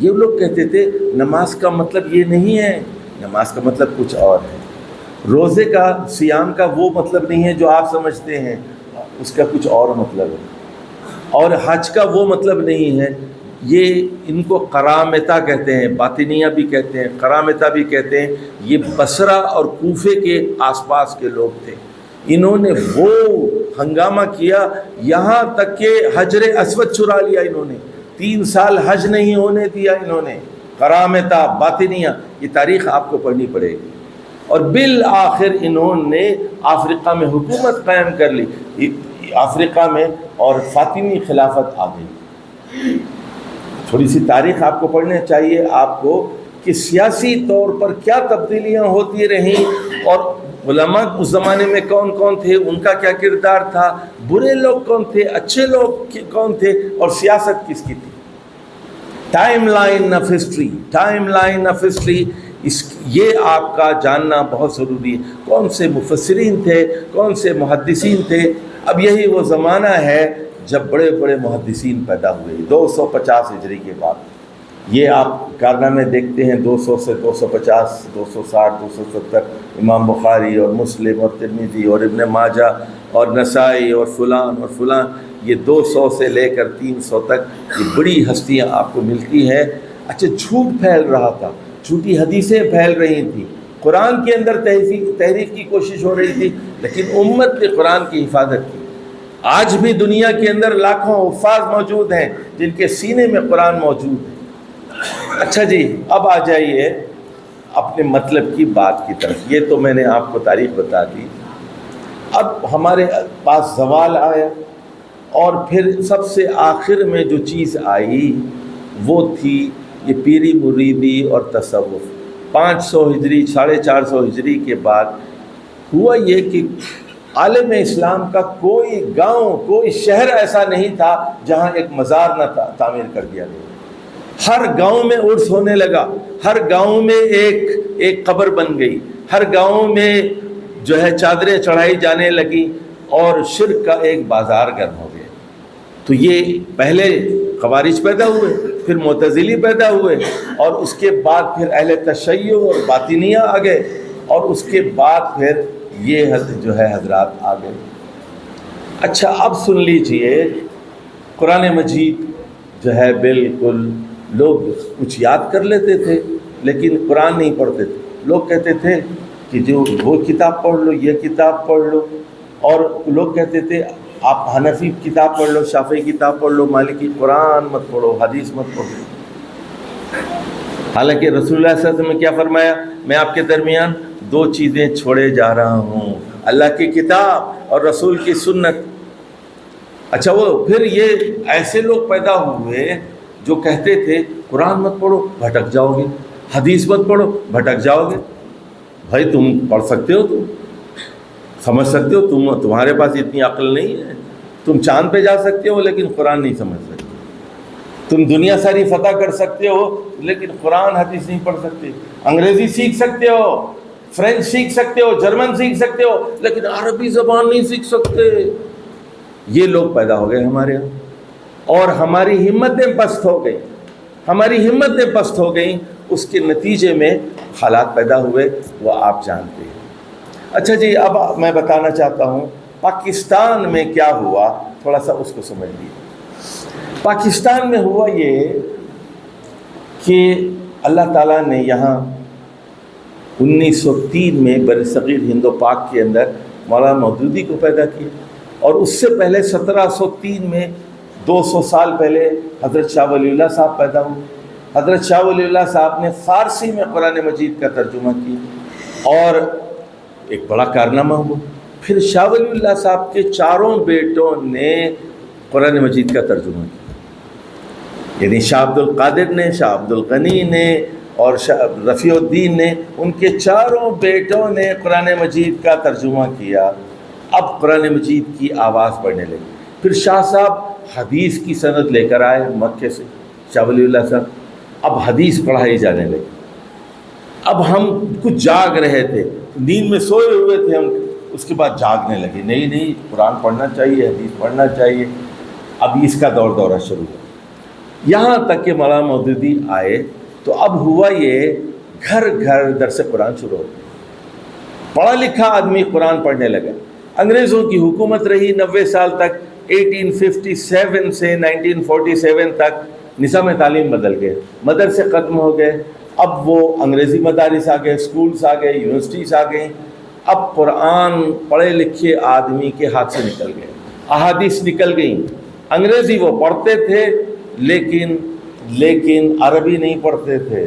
یہ لوگ کہتے تھے نماز کا مطلب یہ نہیں ہے، نماز کا مطلب کچھ اور ہے، روزے کا، صیام کا وہ مطلب نہیں ہے جو آپ سمجھتے ہیں، اس کا کچھ اور مطلب ہے، اور حج کا وہ مطلب نہیں ہے۔ یہ ان کو قرامطہ کہتے ہیں، باطنیہ بھی کہتے ہیں، قرامطہ بھی کہتے ہیں۔ یہ بصرہ اور کوفے کے آس پاس کے لوگ تھے۔ انہوں نے وہ ہنگامہ کیا، یہاں تک کہ حجر اسود چرا لیا انہوں نے، 3 سال حج نہیں ہونے دیا انہوں نے۔ قرامطہ، باطنیہ، یہ تاریخ آپ کو پڑھنی پڑے گی۔ اور بالآخر انہوں نے افریقہ میں حکومت قائم کر لی، افریقہ میں، اور فاطمی خلافت آ گئی۔ تھوڑی سی تاریخ آپ کو پڑھنا چاہیے آپ کو کہ سیاسی طور پر کیا تبدیلیاں ہوتی رہیں، اور علماء اس زمانے میں کون کون تھے، ان کا کیا کردار تھا، برے لوگ کون تھے، اچھے لوگ کون تھے، اور سیاست کس کی تھی۔ Time line of history, time line of history, یہ آپ کا جاننا بہت ضروری ہے۔ کون سے مفسرین تھے، کون سے محدثین تھے۔ اب یہی وہ زمانہ ہے جب بڑے بڑے محدثین پیدا ہوئے، 250 ہجری کے بعد۔ یہ آپ کارنامے دیکھتے ہیں، 200 سے 250، 260، 270، امام بخاری اور مسلم اور ترمذی اور ابن ماجہ اور نسائی اور فلان اور فلان، یہ 200 سے لے کر 300 تک یہ بڑی ہستیاں آپ کو ملتی ہیں۔ اچھا، جھوٹ پھیل رہا تھا، جھوٹی حدیثیں پھیل رہی تھیں، قرآن کے اندر تحریف کی کوشش ہو رہی تھی، لیکن امت نے قرآن کی حفاظت کی۔ آج بھی دنیا کے اندر لاکھوں حفاظ موجود ہیں جن کے سینے میں قرآن موجود ہے۔ اچھا جی، اب آ جائیے اپنے مطلب کی بات کی طرف۔ یہ تو میں نے آپ کو تاریخ بتا دی۔ اب ہمارے پاس زوال آیا، اور پھر سب سے آخر میں جو چیز آئی وہ تھی یہ پیری مریدی اور تصوف۔ 500 ہجری 450 ہجری کے بعد ہوا یہ کہ عالم اسلام کا کوئی گاؤں، کوئی شہر ایسا نہیں تھا جہاں ایک مزار نہ تعمیر کر دیا گیا۔ ہر گاؤں میں عرس ہونے لگا، ہر گاؤں میں ایک قبر بن گئی، ہر گاؤں میں جو ہے چادریں چڑھائی جانے لگی، اور شرک کا ایک بازار گرم ہو گیا۔ تو یہ پہلے خوارج پیدا ہوئے، پھر معتزلی پیدا ہوئے، اور اس کے بعد پھر اہل تشیع اور باطنیہ آ گئے، اور اس کے بعد پھر یہ جو ہے حضرات آ گئے۔ اچھا اب سن لیجئے، قرآن مجید جو ہے بالکل لوگ کچھ یاد کر لیتے تھے لیکن قرآن نہیں پڑھتے تھے۔ لوگ کہتے تھے کہ جو وہ کتاب پڑھ لو، یہ کتاب پڑھ لو، اور لوگ کہتے تھے آپ حنفی کتاب پڑھ لو، شافعی کتاب پڑھ لو، مالکی، قرآن مت پڑھو، حدیث مت پڑھو۔ حالانکہ رسول اللہ صلی اللہ علیہ وسلم نے کیا فرمایا؟ میں آپ کے درمیان 2 چیزیں چھوڑے جا رہا ہوں، اللہ کی کتاب اور رسول کی سنت۔ اچھا وہ پھر یہ ایسے لوگ پیدا ہوئے جو کہتے تھے قرآن مت پڑھو بھٹک جاؤ گے، حدیث مت پڑھو بھٹک جاؤ گے۔ بھائی تم پڑھ سکتے ہو، تم سمجھ سکتے ہو، تمہارے پاس اتنی عقل نہیں ہے، تم چاند پہ جا سکتے ہو لیکن قرآن نہیں سمجھ سکتے، تم دنیا ساری فتح کر سکتے ہو لیکن قرآن حدیث نہیں پڑھ سکتے، انگریزی سیکھ سکتے ہو، فرینچ سیکھ سکتے ہو، جرمن سیکھ سکتے ہو، لیکن عربی زبان نہیں سیکھ سکتے۔ یہ لوگ پیدا ہو گئے ہمارے یہاں، اور ہماری ہمتیں پست ہو گئیں، ہماری ہمتیں پست ہو گئیں۔ اس کے نتیجے میں حالات پیدا ہوئے، وہ آپ جانتے ہیں۔ اچھا جی، اب میں بتانا چاہتا ہوں پاکستان میں کیا ہوا، تھوڑا سا اس کو سمجھ لیجیے۔ پاکستان میں ہوا یہ کہ اللہ تعالیٰ نے یہاں 1903 میں برصغیر ہند و پاک کے اندر مولانا مودودی کو پیدا کیا، اور اس سے پہلے 1703 میں 200 سال پہلے حضرت شاہ ولی اللہ صاحب پیدا ہوئے۔ حضرت شاہ ولی اللہ صاحب نے فارسی میں قرآن مجید کا ترجمہ کیا، اور ایک بڑا کارنامہ ہوا۔ پھر شاہ ولی اللہ صاحب کے 4 بیٹوں نے قرآن مجید کا ترجمہ کیا، یعنی شاہ عبد القادر نے، شاہ عبد الغنی نے اور شاہ رفیع الدین نے، ان کے 4 بیٹوں نے قرآن مجید کا ترجمہ کیا۔ اب قرآن مجید کی آواز پڑھنے لگی۔ پھر شاہ صاحب حدیث کی سند لے کر آئے مکے سے، شاہ ولی اللہ صاحب، اب حدیث پڑھائی جانے لگی۔ اب ہم کچھ جاگ رہے تھے، نیند میں سوئے ہوئے تھے ہم، اس کے بعد جاگنے لگے، نہیں قرآن پڑھنا چاہیے، حدیث پڑھنا چاہیے۔ اب اس کا دورہ شروع ہوا، یہاں تک کہ مولانا مودودی آئے تو اب ہوا یہ گھر گھر درس قرآن شروع ہو گیا، پڑھا لکھا آدمی قرآن پڑھنے لگا۔ انگریزوں کی حکومت رہی 90 سال تک، 1857 سے 1947 تک نظام تعلیم بدل گئے، مدرسے ختم ہو گئے، اب وہ انگریزی مدارس آ گئے، اسکولس آ گئے، یونیورسٹیز آ گئیں۔ اب قرآن پڑھے لکھے آدمی کے ہاتھ سے نکل گئے، احادیث نکل گئیں۔ انگریزی وہ پڑھتے تھے لیکن عربی نہیں پڑھتے تھے۔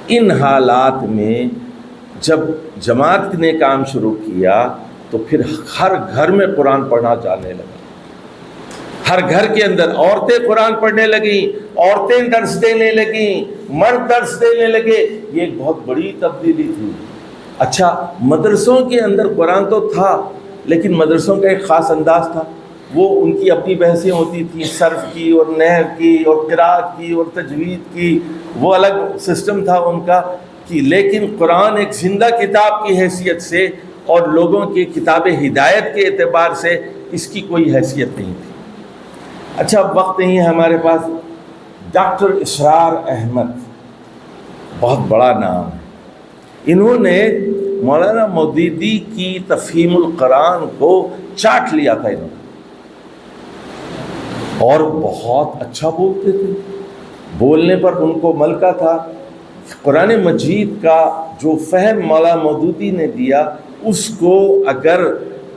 ان حالات میں جب جماعت نے کام شروع کیا تو پھر ہر گھر میں قرآن پڑھنا جانے لگا، ہر گھر کے اندر عورتیں قرآن پڑھنے لگیں، عورتیں درس دینے لگیں، مرد درس دینے لگے۔ یہ ایک بہت بڑی تبدیلی تھی۔ اچھا مدرسوں کے اندر قرآن تو تھا لیکن مدرسوں کا ایک خاص انداز تھا، وہ ان کی اپنی بحثیں ہوتی تھیں، صرف کی اور نحو کی اور قراءت کی اور تجوید کی، وہ الگ سسٹم تھا ان کا کہ لیکن قرآن ایک زندہ کتاب کی حیثیت سے اور لوگوں کی کتاب ہدایت کے اعتبار سے اس کی کوئی حیثیت نہیں تھی۔ اچھا اب وقت نہیں ہے ہمارے پاس، ڈاکٹر اسرار احمد بہت بڑا نام ہے، انہوں نے مولانا مودودی کی تفہیم القرآن کو چاٹ لیا تھا انہوں نے، اور بہت اچھا بولتے تھے، بولنے پر ان کو ملکہ تھا۔ قرآن مجید کا جو فہم مولانا مودودی نے دیا اس کو اگر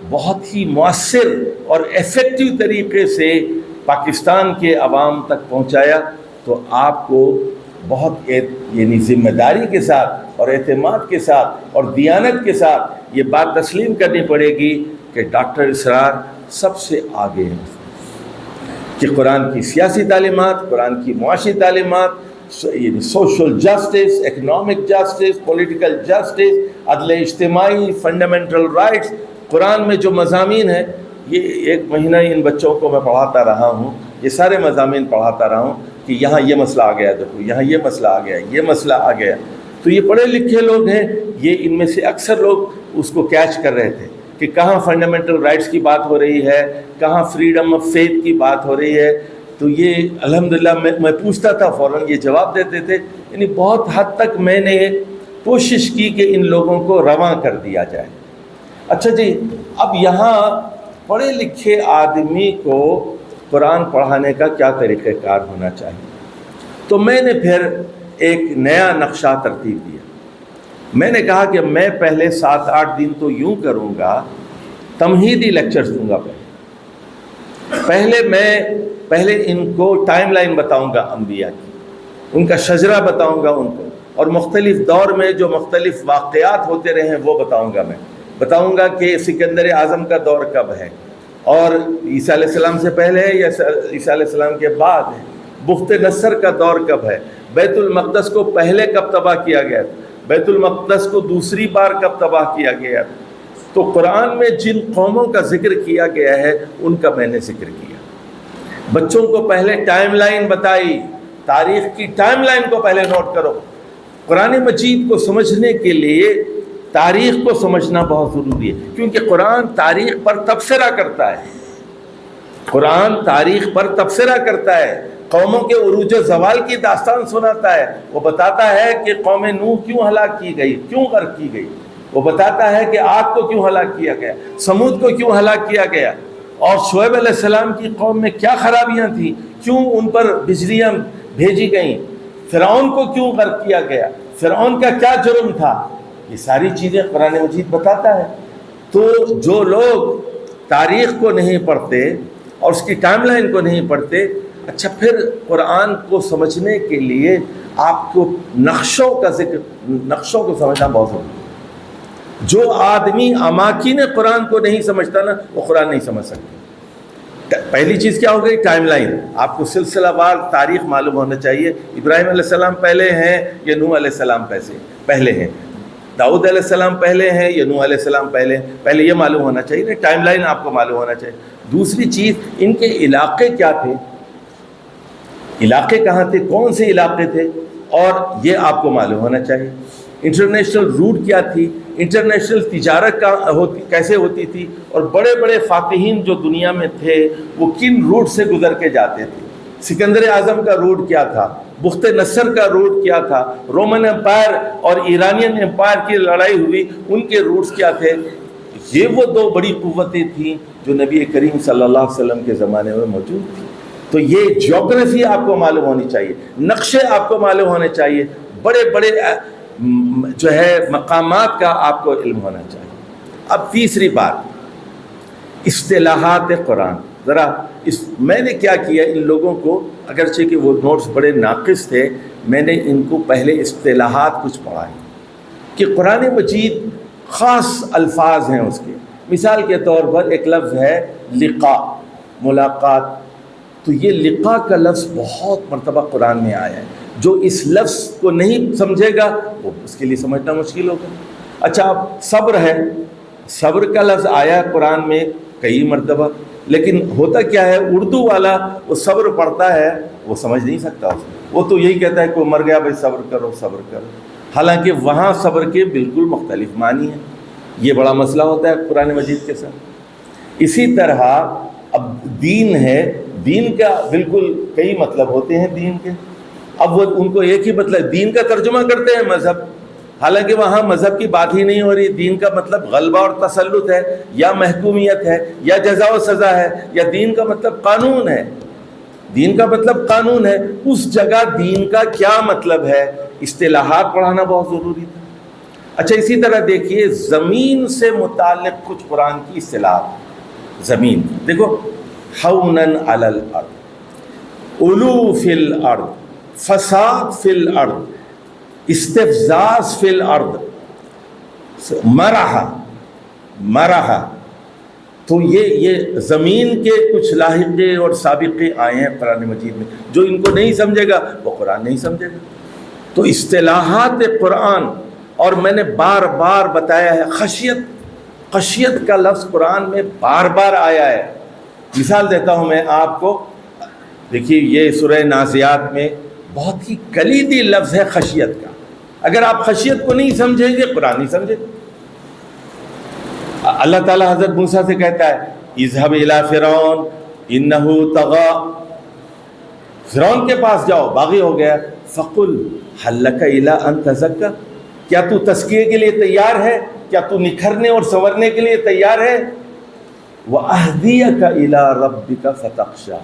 بہت ہی مؤثر اور ایفیکٹو طریقے سے پاکستان کے عوام تک پہنچایا تو آپ کو بہت یعنی ذمہ داری کے ساتھ اور اعتماد کے ساتھ اور دیانت کے ساتھ یہ بات تسلیم کرنی پڑے گی کہ ڈاکٹر اسرار سب سے آگے ہیں، کہ قرآن کی سیاسی تعلیمات، قرآن کی معاشی تعلیمات، social justice, economic justice, political justice, عدل اجتماعی، فنڈامنٹل رائٹس، قرآن میں جو مضامین ہیں، یہ 1 مہینہ ان بچوں کو میں پڑھاتا رہا ہوں، یہ سارے مضامین پڑھاتا رہا ہوں کہ یہاں یہ مسئلہ آ گیا، دیکھو یہاں یہ مسئلہ آ گیا، یہ مسئلہ آ گیا۔ تو یہ پڑھے لکھے لوگ ہیں، یہ ان میں سے اکثر لوگ اس کو کیچ کر رہے تھے کہ کہاں فنڈامنٹل رائٹس کی بات ہو رہی ہے، کہاں فریڈم آف فیتھ کی بات ہو رہی ہے۔ تو یہ الحمدللہ میں پوچھتا تھا، فوراً یہ جواب دیتے تھے۔ یعنی بہت حد تک میں نے کوشش کی کہ ان لوگوں کو رواں کر دیا جائے۔ اچھا جی، اب یہاں پڑھے لکھے آدمی کو قرآن پڑھانے کا کیا طریقہ کار ہونا چاہیے؟ تو میں نے پھر ایک نیا نقشہ ترتیب دیا۔ میں نے کہا کہ میں پہلے 7-8 دن تو یوں کروں گا، تمہیدی لیکچرز دوں گا۔ پہلے ان کو ٹائم لائن بتاؤں گا انبیاء کی، ان کا شجرہ بتاؤں گا ان کو، اور مختلف دور میں جو مختلف واقعات ہوتے رہے ہیں وہ بتاؤں گا۔ میں بتاؤں گا کہ سکندر اعظم کا دور کب ہے، اور عیسیٰ علیہ السلام سے پہلے ہے یا عیسیٰ علیہ السلام کے بعد ہے، بخت نصر کا دور کب ہے، بیت المقدس کو پہلے کب تباہ کیا گیا تھا، بیت المقدس کو دوسری بار کب تباہ کیا گیا تھا۔ تو قرآن میں جن قوموں کا ذکر کیا گیا ہے ان کا میں نے ذکر کیا۔ بچوں کو پہلے ٹائم لائن بتائی، تاریخ کی ٹائم لائن کو پہلے نوٹ کرو۔ قرآن مجید کو سمجھنے کے لیے تاریخ کو سمجھنا بہت ضروری ہے، کیونکہ قرآن تاریخ پر تبصرہ کرتا ہے۔ قرآن تاریخ پر تبصرہ کرتا ہے، قوموں کے عروج و زوال کی داستان سناتا ہے۔ وہ بتاتا ہے کہ قوم نوح کیوں ہلاک کی گئی، کیوں غرق کی گئی۔ وہ بتاتا ہے کہ عاد کو کیوں ہلاک کیا گیا، سمود کو کیوں ہلاک کیا گیا، اور شعیب علیہ السلام کی قوم میں کیا خرابیاں تھیں، کیوں ان پر بجلیاں بھیجی گئیں، فرعون کو کیوں غرق کیا گیا، فرعون کا کیا جرم تھا۔ یہ ساری چیزیں قرآن مجید بتاتا ہے۔ تو جو لوگ تاریخ کو نہیں پڑھتے اور اس کی ٹائم لائن کو نہیں پڑھتے، اچھا پھر قرآن کو سمجھنے کے لیے آپ کو نقشوں کو سمجھنا بہت ضروری ہے۔ جو آدمی اماکن قرآن کو نہیں سمجھتا نا، وہ قرآن نہیں سمجھ سکتا۔ پہلی چیز کیا ہو گئی؟ Time line. آپ کو سلسلہ وار تاریخ معلوم ہونا چاہیے، ابراہیم علیہ السلام پہلے ہیں یا نوح علیہ السلام پہلے ہیں، داؤد علیہ السلام پہلے ہیں یا نوح علیہ السلام پہلے یہ معلوم ہونا چاہیے، ٹائم لائن آپ کو معلوم ہونا چاہیے۔ دوسری چیز، ان کے علاقے کیا تھے، علاقے کہاں تھے، کون سے علاقے تھے، اور یہ آپ کو معلوم ہونا چاہیے۔ انٹرنیشنل روٹ کیا تھی، انٹرنیشنل تجارت کیسے ہوتی تھی، اور بڑے بڑے فاتحین جو دنیا میں تھے وہ کن روٹ سے گزر کے جاتے تھے۔ سکندر اعظم کا روٹ کیا تھا، بخت نصر کا روٹ کیا تھا، رومن امپائر اور ایرانین امپائر کی لڑائی ہوئی، ان کے روٹس کیا تھے۔ یہ وہ دو بڑی قوتیں تھیں جو نبی کریم صلی اللہ علیہ وسلم کے زمانے میں موجود تھیں۔ تو یہ جیوگرافی آپ کو معلوم ہونی چاہیے، نقشے آپ کو معلوم ہونے چاہیے، بڑے بڑے جو ہے مقامات کا آپ کو علم ہونا چاہیے۔ اب تیسری بات، اصطلاحات قرآن۔ ذرا میں نے کیا کیا، ان لوگوں کو اگرچہ کہ وہ نوٹس بڑے ناقص تھے، میں نے ان کو پہلے اصطلاحات کچھ پڑھائے کہ قرآن مجید خاص الفاظ ہیں اس کے۔ مثال کے طور پر ایک لفظ ہے لقاء، ملاقات۔ تو یہ لقاء کا لفظ بہت مرتبہ قرآن میں آیا ہے۔ جو اس لفظ کو نہیں سمجھے گا وہ اس کے لیے سمجھنا مشکل ہوگا۔ اچھا، اب صبر ہے، صبر کا لفظ آیا ہے قرآن میں کئی مرتبہ، لیکن ہوتا کیا ہے، اردو والا وہ صبر پڑھتا ہے وہ سمجھ نہیں سکتا اس کو، وہ تو یہی کہتا ہے کوئی مر گیا بھائی صبر کرو صبر کرو، حالانکہ وہاں صبر کے بالکل مختلف معنی ہیں۔ یہ بڑا مسئلہ ہوتا ہے قرآن مجید کے ساتھ۔ اسی طرح اب دین ہے، دین کا بالکل کئی مطلب ہوتے ہیں دین کے۔ اب وہ ان کو ایک ہی مطلب، دین کا ترجمہ کرتے ہیں مذہب، حالانکہ وہاں مذہب کی بات ہی نہیں ہو رہی۔ دین کا مطلب غلبہ اور تسلط ہے، یا محکومیت ہے، یا جزا و سزا ہے، یا دین کا مطلب قانون ہے۔ دین کا مطلب قانون ہے، اس جگہ دین کا کیا مطلب ہے، اصطلاحات پڑھانا بہت ضروری تھا۔ اچھا، اسی طرح دیکھیے زمین سے متعلق کچھ قرآن کی اصطلاحات۔ زمین دیکھو، حونن علی الارض، علو فی الارض، فساد فی الارض، استفزاز فی الارض، مرح، تو یہ زمین کے کچھ لاحقے اور سابقے آئے ہیں قرآن مجید میں، جو ان کو نہیں سمجھے گا وہ قرآن نہیں سمجھے گا۔ تو اصطلاحات قرآن، اور میں نے بار بار بتایا ہے، خشیت کا لفظ قرآن میں بار بار آیا ہے۔ مثال دیتا ہوں میں آپ کو، دیکھیے یہ سورہ نازعات میں بہت ہی کلیدی لفظ ہے خشیت کا۔ اگر آپ خشیت کو نہیں سمجھیں گے قرآن نہیں سمجھیں گے۔ اللہ تعالیٰ حضرت موسیٰ سے کہتا ہے اذهب الى فرعون انه طغى، فرعون کے پاس جاؤ، باغی ہو گیا، فقل هل لك الى ان تزكى، کیا تو تزکیے کے لیے تیار ہے؟ کیا تو نکھرنے اور سنورنے کے لیے تیار ہے؟ وَأَهْدِيَكَ إِلَىٰ رَبِّكَ فَتَخْشَىٰ،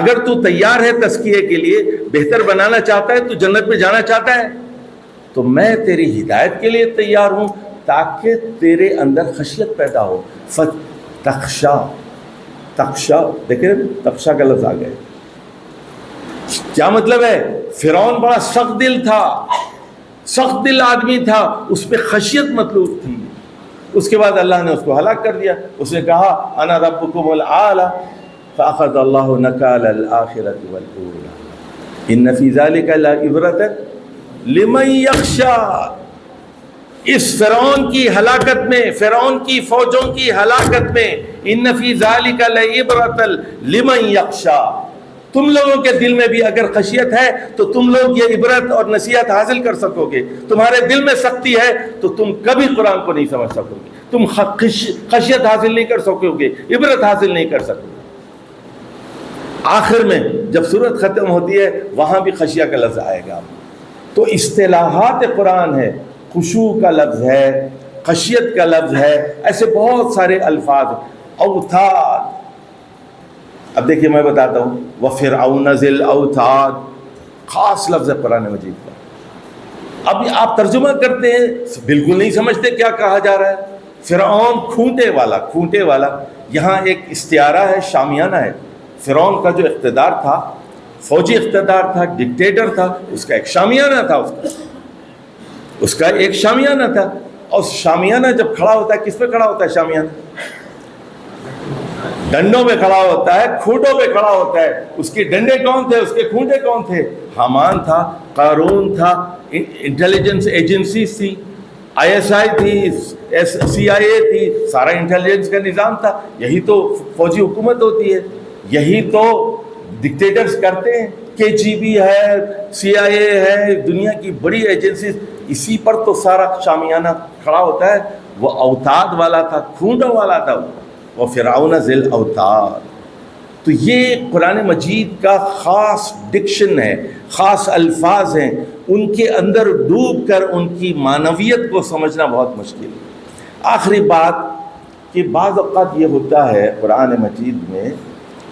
اگر تو تیار ہے تزکیے کے لیے، بہتر بنانا چاہتا ہے، تو جنت میں جانا چاہتا ہے، تو میں تیری ہدایت کے لیے تیار ہوں تاکہ تیرے اندر خشیت پیدا ہو۔ فتخشا، تخشا، دیکھیں تخشا کا لفظ آ گیا، کیا مطلب ہے؟ فرعون بڑا سخت دل تھا، سخت دل آدمی تھا، اس پہ خشیت مطلوب تھی۔ اس کے بعد اللہ نے اس کو ہلاک کر دیا۔ اس نے کہا انا ربکم الاعلی فاخذ اللہ نکال الآخرۃ والاولی ان فی ذلک لعبرۃ لمن یخشی۔ اس فرعون کی ہلاکت میں، فرعون کی فوجوں کی ہلاکت میں، ان فی ذلک لعبرۃ لمن یخشی، تم لوگوں کے دل میں بھی اگر خشیت ہے تو تم لوگ یہ عبرت اور نصیحت حاصل کر سکو گے۔ تمہارے دل میں سختی ہے تو تم کبھی قرآن کو نہیں سمجھ سکو گے، تم خشیت حاصل نہیں کر سکو گے، عبرت حاصل نہیں کر سکو گے۔ آخر میں جب سورت ختم ہوتی ہے وہاں بھی خشیہ کا لفظ آئے گا۔ تو اصطلاحات قرآن ہے، خشوع کا لفظ ہے، خشیت کا لفظ ہے، ایسے بہت سارے الفاظ ہیں۔ اوتاد، اب دیکھیے میں بتاتا ہوں، وَفِرْعَوْنَ ذِي الْأَوْتَادِ، خاص لفظ ہے قرآن مجید کا۔ اب آپ ترجمہ کرتے ہیں بالکل نہیں سمجھتے کیا کہا جا رہا ہے۔ فرعون کھونٹے والا، کھونٹے والا، یہاں ایک استعارہ ہے، شامیانہ ہے۔ فرعون کا جو اقتدار تھا، فوجی اقتدار تھا، ڈکٹیٹر تھا، اس کا ایک شامیانہ تھا، اس کا ایک شامیانہ تھا۔ اور شامیانہ جب کھڑا ہوتا ہے، کس پہ کھڑا ہوتا ہے شامیانہ؟ ڈنڈوں پہ کھڑا ہوتا ہے، کھونٹوں پہ کھڑا ہوتا ہے۔ اس کے ڈنڈے کون تھے، اس کے کھونٹے کون تھے؟ حامان تھا، قارون تھا، انٹیلیجنس ایجنسیز تھی، ISI تھی، CIA تھی، سارا انٹیلیجنس کا نظام تھا۔ یہی تو فوجی حکومت ہوتی ہے، یہی تو ڈکٹیٹرز کرتے ہیں۔ KGB ہے، CIA ہے، دنیا کی بڑی ایجنسیز، اسی پر تو سارا شامیانہ کھڑا ہوتا ہے۔ وہ اوتاد والا تھا، کھونٹوں والا تھا، وہ فرعون ذی الاوتاد۔ تو یہ قرآن مجید کا خاص ڈکشن ہے، خاص الفاظ ہیں، ان کے اندر ڈوب کر ان کی معنویت کو سمجھنا بہت مشکل ہے۔ آخری بات کہ بعض اوقات یہ ہوتا ہے قرآن مجید میں،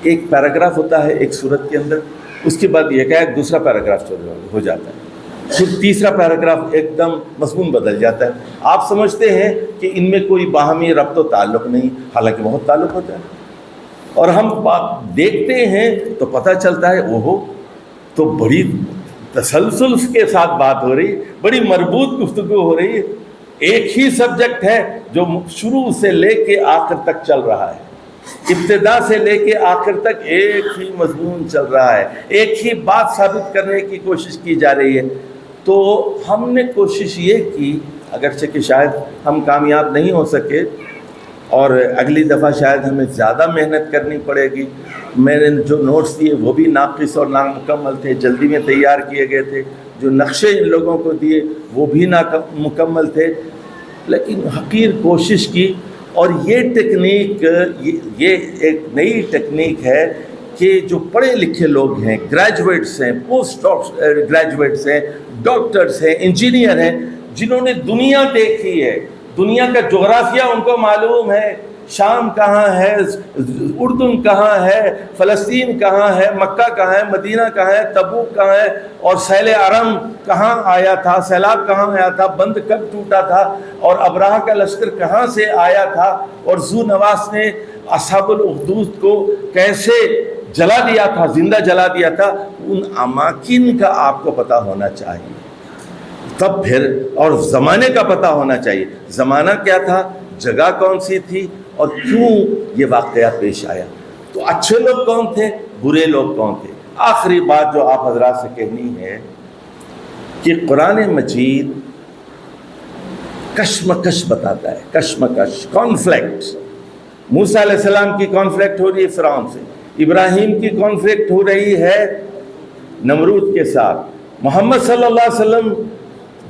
ایک پیراگراف ہوتا ہے ایک سورت کے اندر، اس کے بعد یہ کہ دوسرا پیراگراف ہو جاتا ہے، پھر تیسرا پیراگراف ایک دم مضمون بدل جاتا ہے۔ آپ سمجھتے ہیں کہ ان میں کوئی باہمی ربط و تعلق نہیں، حالانکہ بہت تعلق ہوتا ہے، اور ہم دیکھتے ہیں تو پتہ چلتا ہے اوہو، تو بڑی تسلسل کے ساتھ بات ہو رہی، بڑی مربوط گفتگو ہو رہی ہے۔ ایک ہی سبجیکٹ ہے جو شروع سے لے کے آخر تک چل رہا ہے، ابتدا سے لے کے آخر تک ایک ہی مضمون چل رہا ہے، ایک ہی بات ثابت کرنے کی کوشش کی جا رہی ہے۔ تو ہم نے کوشش یہ کی، اگرچہ کہ شاید ہم کامیاب نہیں ہو سکے، اور اگلی دفعہ شاید ہمیں زیادہ محنت کرنی پڑے گی۔ میں نے جو نوٹس دیے وہ بھی ناقص اور نامکمل تھے، جلدی میں تیار کیے گئے تھے۔ جو نقشے ان لوگوں کو دیے وہ بھی نامکمل تھے، لیکن حقیر کوشش کی۔ اور یہ ٹیکنیک، یہ ایک نئی ٹیکنیک ہے کہ جو پڑھے لکھے لوگ ہیں، گریجویٹس ہیں، پوسٹ گریجویٹس ہیں، ڈاکٹرز ہیں، انجینئر ہیں، جنہوں نے دنیا دیکھی ہے، دنیا کا جغرافیہ ان کو معلوم ہے، شام کہاں ہے، اردن کہاں ہے، فلسطین کہاں ہے، مکہ کہاں ہے، مدینہ کہاں ہے، تبوک کہاں ہے، اور سیل ارم کہاں آیا تھا، سیلاب کہاں آیا تھا، بند کب ٹوٹا تھا، اور ابراہ کا لشکر کہاں سے آیا تھا، اور ذو نواس نے اصحاب الاخدود کو کیسے جلا دیا تھا، زندہ جلا دیا تھا، ان اماکن کا آپ کو پتہ ہونا چاہیے، تب پھر اور زمانے کا پتہ ہونا چاہیے، زمانہ کیا تھا، جگہ کون سی تھی، اور کیوں یہ واقعہ پیش آیا، تو اچھے لوگ کون تھے، برے لوگ کون تھے۔ آخری بات جو آپ حضرات سے کہنی ہے کہ قرآن مجید کشمکش بتاتا ہے، کشمکش، کانفلکٹ۔ موسیٰ علیہ السلام کی کانفلکٹ ہو رہی ہے فرعون سے، ابراہیم کی کانفلکٹ ہو رہی ہے نمرود کے ساتھ، محمد صلی اللہ علیہ وسلم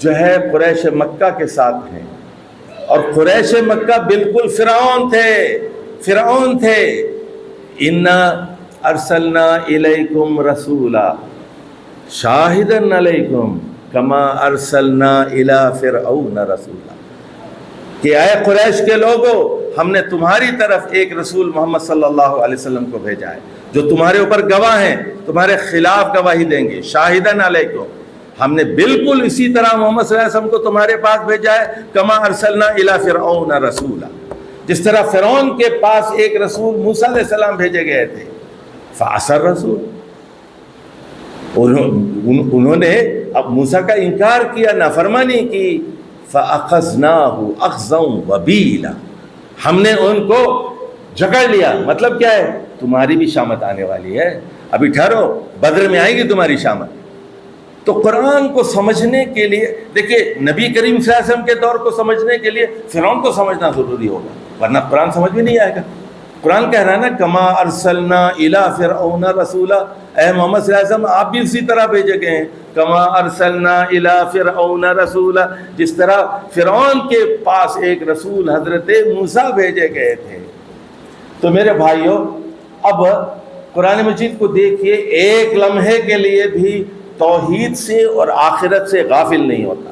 جو ہے قریش مکہ کے ساتھ ہیں، اور قریش مکہ بالکل فرعون تھے۔ انا ارسلنا الیکم رسولا شاہدا علیکم کما ارسلنا الی فرعون رسولا، کہ اے قریش کے لوگوں، ہم نے تمہاری طرف ایک رسول محمد صلی اللہ علیہ وسلم کو بھیجا ہے جو تمہارے اوپر گواہ ہیں، تمہارے خلاف گواہی دیں گے، شاہدن علیکم، ہم نے بالکل اسی طرح محمد صلی اللہ علیہ وسلم کو تمہارے پاس بھیجا ہے، کما ارسلنا الی فرعون رسولا، جس طرح فرعون کے پاس ایک رسول موسیٰ علیہ السلام بھیجے گئے تھے، فعصى الرسول، انہوں نے اب موسیٰ کا انکار کیا، نافرمانی کی، فَأَخَذْنَاهُ أَخْذًا وَبِيلًا، ہم نے ان کو جکڑ لیا۔ مطلب کیا ہے، تمہاری بھی شامت آنے والی ہے، ابھی ٹھہرو، بدر میں آئے گی تمہاری شامت۔ تو قرآن کو سمجھنے کے لیے دیکھیے، نبی کریم صلی اللہ علیہ وسلم کے دور کو سمجھنے کے لیے فرعون کو سمجھنا ضروری ہوگا، ورنہ قرآن سمجھ میں نہیں آئے گا۔ قرآن کہہ رہا ہے نا، کما ارسلنا الی فرعون رسولا، اے محمد صلی اللہ علیہ وسلم آپ بھی اسی طرح بھیجے گئے ہیں، کما ارسلنا الی فرعون رسولا، جس طرح فرعون کے پاس ایک رسول حضرت موسیٰ بھیجے گئے تھے۔ تو میرے بھائیوں، اب قرآن مجید کو دیکھیے، ایک لمحے کے لیے بھی توحید سے اور آخرت سے غافل نہیں ہوتا،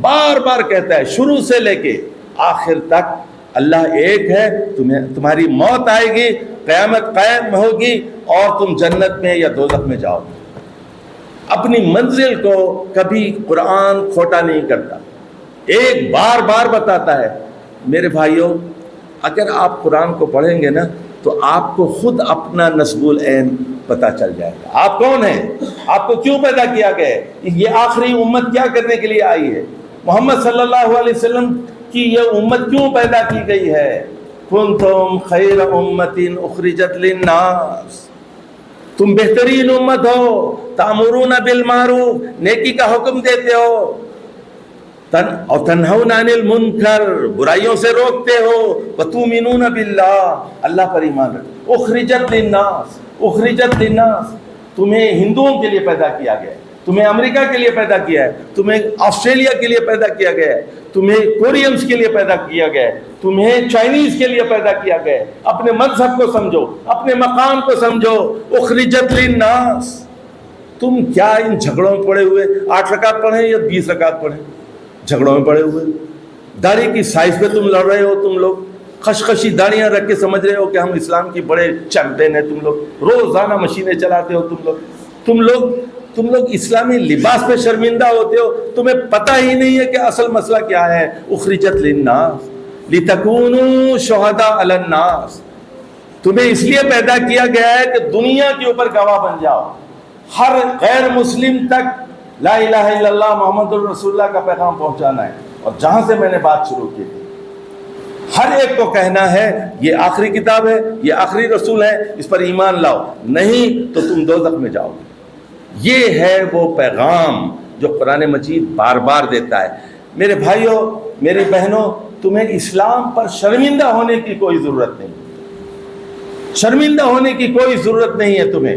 بار بار کہتا ہے، شروع سے لے کے آخر تک اللہ ایک ہے، تمہاری موت آئے گی، قیامت قائم ہوگی، اور تم جنت میں یا دوزخ میں جاؤ گے۔ اپنی منزل کو کبھی قرآن کھوٹا نہیں کرتا، ایک بار بار بتاتا ہے۔ میرے بھائیوں، اگر آپ قرآن کو پڑھیں گے نا تو آپ کو خود اپنا نسب العین پتہ چل جائے گا، آپ کون ہیں، آپ کو کیوں پیدا کیا گیا ہے، یہ آخری امت کیا کرنے کے لیے آئی ہے، محمد صلی اللہ علیہ وسلم کی یہ امت کیوں پیدا کی گئی ہے۔ کنتم خیر امت اخرجت للناس، تم بہترین امت ہو، تأمرون بالمعروف، نیکی کا حکم دیتے ہو، اور تنہون عن المنکر، برائیوں سے روکتے ہو، وتؤمنون باللہ، اللہ پر ایمان رکھتے، اخرجت للناس، اخرجت للناس، تمہیں ہندوؤں کے لیے پیدا کیا گیا ہے، تمہیں امریکہ کے لیے پیدا کیا ہے، تمہیں آسٹریلیا کے لیے پیدا کیا گیا ہے، تمہیں کورینز کے لیے پیدا کیا گیا ہے، تمہیں چائنیز کے لیے پیدا کیا گیا ہے۔ اپنے مذہب کو سمجھو، اپنے مقام کو سمجھو، اخرجت للناس۔ تم کیا ان جھگڑوں میں پڑے ہوئے، 8 رکعت پڑھیں یا 20 رکعت پڑھیں، جھگڑوں میں پڑے ہوئے، داڑھی کی سائز پہ تم لڑ رہے ہو، تم لوگ خشخشی داڑیاں رکھ کے سمجھ رہے ہو کہ ہم اسلام کی بڑے چیمپئن ہیں، تم لوگ روزانہ مشینیں چلاتے ہو، تم لوگ اسلامی لباس پہ شرمندہ ہوتے ہو، تمہیں پتہ ہی نہیں ہے کہ اصل مسئلہ کیا ہے۔ اخرجت للناس لتکونوا شہداء علی الناس، تمہیں اس لیے پیدا کیا گیا ہے کہ دنیا کے اوپر گواہ بن جاؤ، ہر غیر مسلم تک لا الہ الا اللہ محمد الرسول اللہ کا پیغام پہنچانا ہے۔ اور جہاں سے میں نے بات شروع کی تھی، ہر ایک کو کہنا ہے یہ آخری کتاب ہے، یہ آخری رسول ہے، اس پر ایمان لاؤ، نہیں تو تم دوزخ میں جاؤ گے۔ یہ ہے وہ پیغام جو قرآن مجید بار بار دیتا ہے۔ میرے بھائیوں، میری بہنوں، تمہیں اسلام پر شرمندہ ہونے کی کوئی ضرورت نہیں، شرمندہ ہونے کی کوئی ضرورت نہیں ہے تمہیں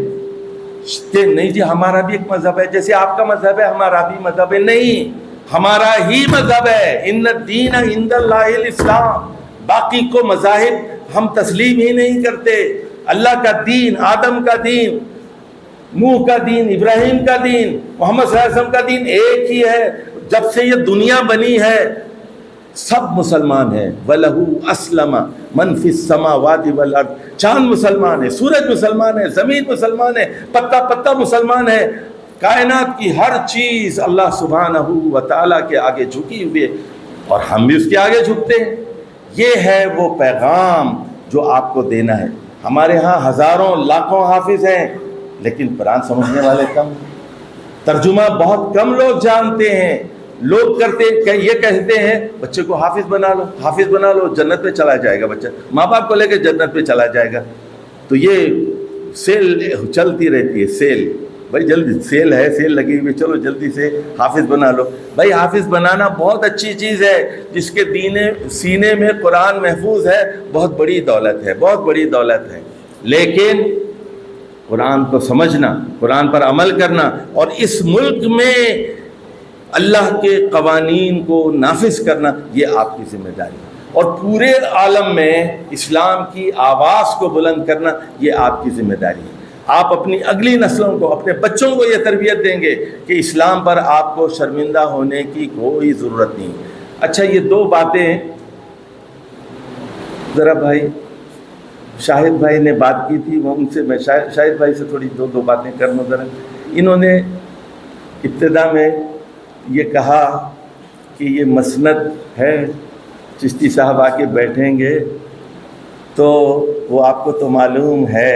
کہ نہیں جی ہمارا بھی ایک مذہب ہے، جیسے آپ کا مذہب ہے ہمارا بھی مذہب ہے، نہیں، ہمارا ہی مذہب ہے۔ ان الدین عند اللہ الاسلام، باقی کو مذاہب ہم تسلیم ہی نہیں کرتے۔ اللہ کا دین، آدم کا دین، نوح کا دین، ابراہیم کا دین، محمد صلی اللہ علیہ وسلم کا دین ایک ہی ہے۔ جب سے یہ دنیا بنی ہے سب مسلمان ہیں۔ وَلَهُ أَسْلَمَ مَنْ فِي السَّمَاوَاتِ وَالْأَرْضِ، چاند مسلمان ہے، سورج مسلمان ہے، زمین مسلمان ہے، پتا پتا مسلمان ہے، کائنات کی ہر چیز اللہ سبحانہ و تعالیٰ کے آگے جھکی ہوئی ہے، اور ہم بھی اس کے آگے جھکتے ہیں۔ یہ ہے وہ پیغام جو آپ کو دینا ہے۔ ہمارے ہاں ہزاروں لاکھوں حافظ ہیں لیکن قرآن سمجھنے والے کم، ترجمہ بہت کم لوگ جانتے ہیں۔ لوگ یہ کہتے ہیں بچے کو حافظ بنا لو، حافظ بنا لو، جنت پہ چلا جائے گا بچہ، ماں باپ کو لے کے جنت پہ چلا جائے گا۔ تو یہ سیل چلتی رہتی ہے، سیل، بھائی جلدی سیل ہے، سیل لگی ہوئی، چلو جلدی سے حافظ بنا لو۔ بھائی حافظ بنانا بہت اچھی چیز ہے، جس کے سینے میں قرآن محفوظ ہے، بہت بڑی دولت ہے، بہت بڑی دولت ہے۔ لیکن قرآن کو سمجھنا، قرآن پر عمل کرنا، اور اس ملک میں اللہ کے قوانین کو نافذ کرنا، یہ آپ کی ذمہ داری ہے، اور پورے عالم میں اسلام کی آواز کو بلند کرنا، یہ آپ کی ذمہ داری ہے۔ آپ اپنی اگلی نسلوں کو، اپنے بچوں کو یہ تربیت دیں گے کہ اسلام پر آپ کو شرمندہ ہونے کی کوئی ضرورت نہیں۔ اچھا، یہ دو باتیں ذرا بھائی شاہد بھائی نے بات کی تھی، وہ ان سے میں شاہد بھائی سے تھوڑی دو باتیں کر لوں ذرا۔ انہوں نے ابتدا میں یہ کہا کہ یہ مسند ہے، چشتی صاحب آ کے بیٹھیں گے تو وہ آپ کو تو معلوم ہے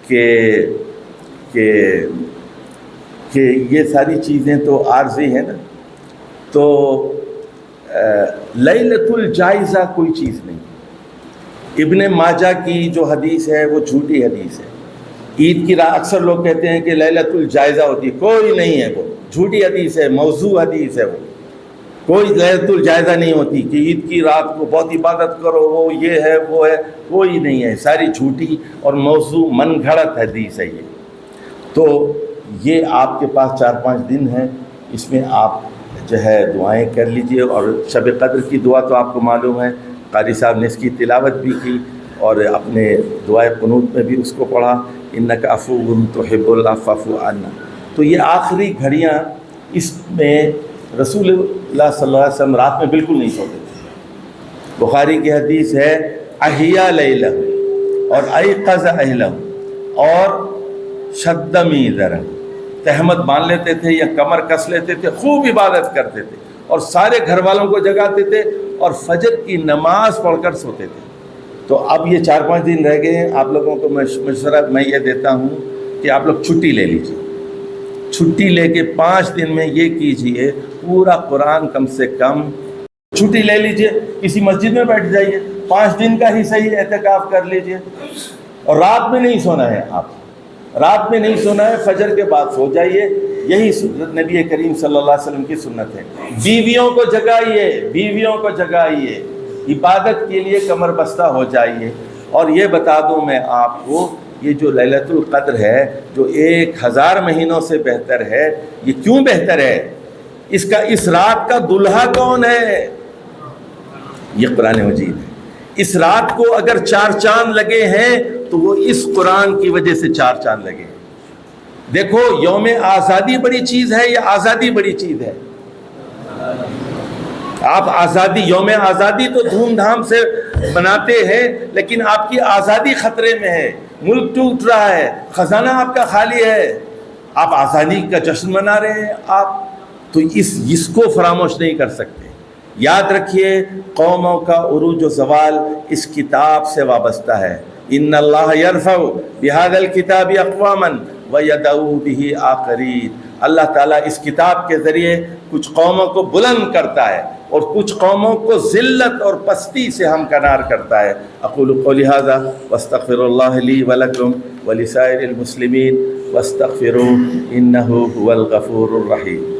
کہ یہ ساری چیزیں تو عارضی ہیں نا، تو لیلۃ الجائزہ کوئی چیز نہیں۔ ابن ماجہ کی جو حدیث ہے وہ جھوٹی حدیث ہے۔ عید کی رات اکثر لوگ کہتے ہیں کہ لیلۃ الجائزہ ہوتی ہے، کوئی نہیں ہے، وہ جھوٹی حدیث ہے، موضوع حدیث ہے، وہ کوئی لیلۃ الجائزہ نہیں ہوتی کہ عید کی رات کو بہت عبادت کرو، وہ یہ ہے وہ ہے، کوئی نہیں ہے، ساری جھوٹی اور موضوع من گھڑت حدیث ہے یہ۔ تو یہ آپ کے پاس 4-5 دن ہیں، اس میں آپ جو ہے دعائیں کر لیجئے، اور شب قدر کی دعا تو آپ کو معلوم ہے، قاری صاحب نے اس کی تلاوت بھی کی اور اپنے دعائے قنوت میں بھی اس کو پڑھا، انک عفو تحب العفو فاعف عنا۔ تو یہ آخری گھڑیاں، اس میں رسول اللہ صلی اللہ علیہ وسلم رات میں بالکل نہیں سوتے تھے۔ بخاری کی حدیث ہے احیا لیلہ اور ایقظ اہلہ اور شد میزرہ، تہمت باندھ لیتے تھے یا کمر کس لیتے تھے، خوب عبادت کرتے تھے اور سارے گھر والوں کو جگاتے تھے اور فجر کی نماز پڑھ کر سوتے تھے۔ تو اب یہ 4-5 دن رہ گئے ہیں، آپ لوگوں کو مشورہ میں یہ دیتا ہوں کہ آپ لوگ چھٹی لے لیجیے، چھٹی لے کے 5 دن میں یہ کیجئے، پورا قرآن کم سے کم چھٹی لے لیجئے، کسی مسجد میں بیٹھ جائیے، 5 دن کا ہی صحیح اعتکاف کر لیجئے، اور رات میں نہیں سونا ہے، آپ رات میں نہیں سونا ہے، فجر کے بعد سو جائیے، یہی نبی کریم صلی اللہ علیہ وسلم کی سنت ہے۔ بیویوں کو جگائیے، بیویوں کو جگائیے، عبادت کے لیے کمر بستہ ہو جائیے۔ اور یہ بتا دوں میں آپ کو، یہ جو لیلۃ القدر ہے جو 1000 مہینوں سے بہتر ہے، یہ کیوں بہتر ہے؟ اس رات کا دلہا کون ہے؟ یہ قرآن مجید ہے۔ اس رات کو اگر 4 چاند لگے ہیں تو وہ اس قرآن کی وجہ سے 4 چاند لگے ہیں۔ دیکھو، یوم آزادی بڑی چیز ہے یا آزادی بڑی چیز ہے؟ آپ آزادی، یوم آزادی تو دھوم دھام سے مناتے ہیں، لیکن آپ کی آزادی خطرے میں ہے، ملک ٹوٹ رہا ہے، خزانہ آپ کا خالی ہے، آپ آزادی کا جشن منا رہے ہیں، آپ تو اس کو فراموش نہیں کر سکتے۔ یاد رکھیے، قوموں کا عروج و زوال اس کتاب سے وابستہ ہے۔ ان اللہ یرفع بہذا الکتاب اقواما ویدعو بہ آخرین۔ اللہ تعالیٰ اس کتاب کے ذریعے کچھ قوموں کو بلند کرتا ہے اور کچھ قوموں کو ذلت اور پستی سے ہمکنار کرتا ہے۔ اقول قولی ھذا واستغفر اللہ لی ولکم ولسائر المسلمین واستغفروہ انہ ھو الغفور الرحیم۔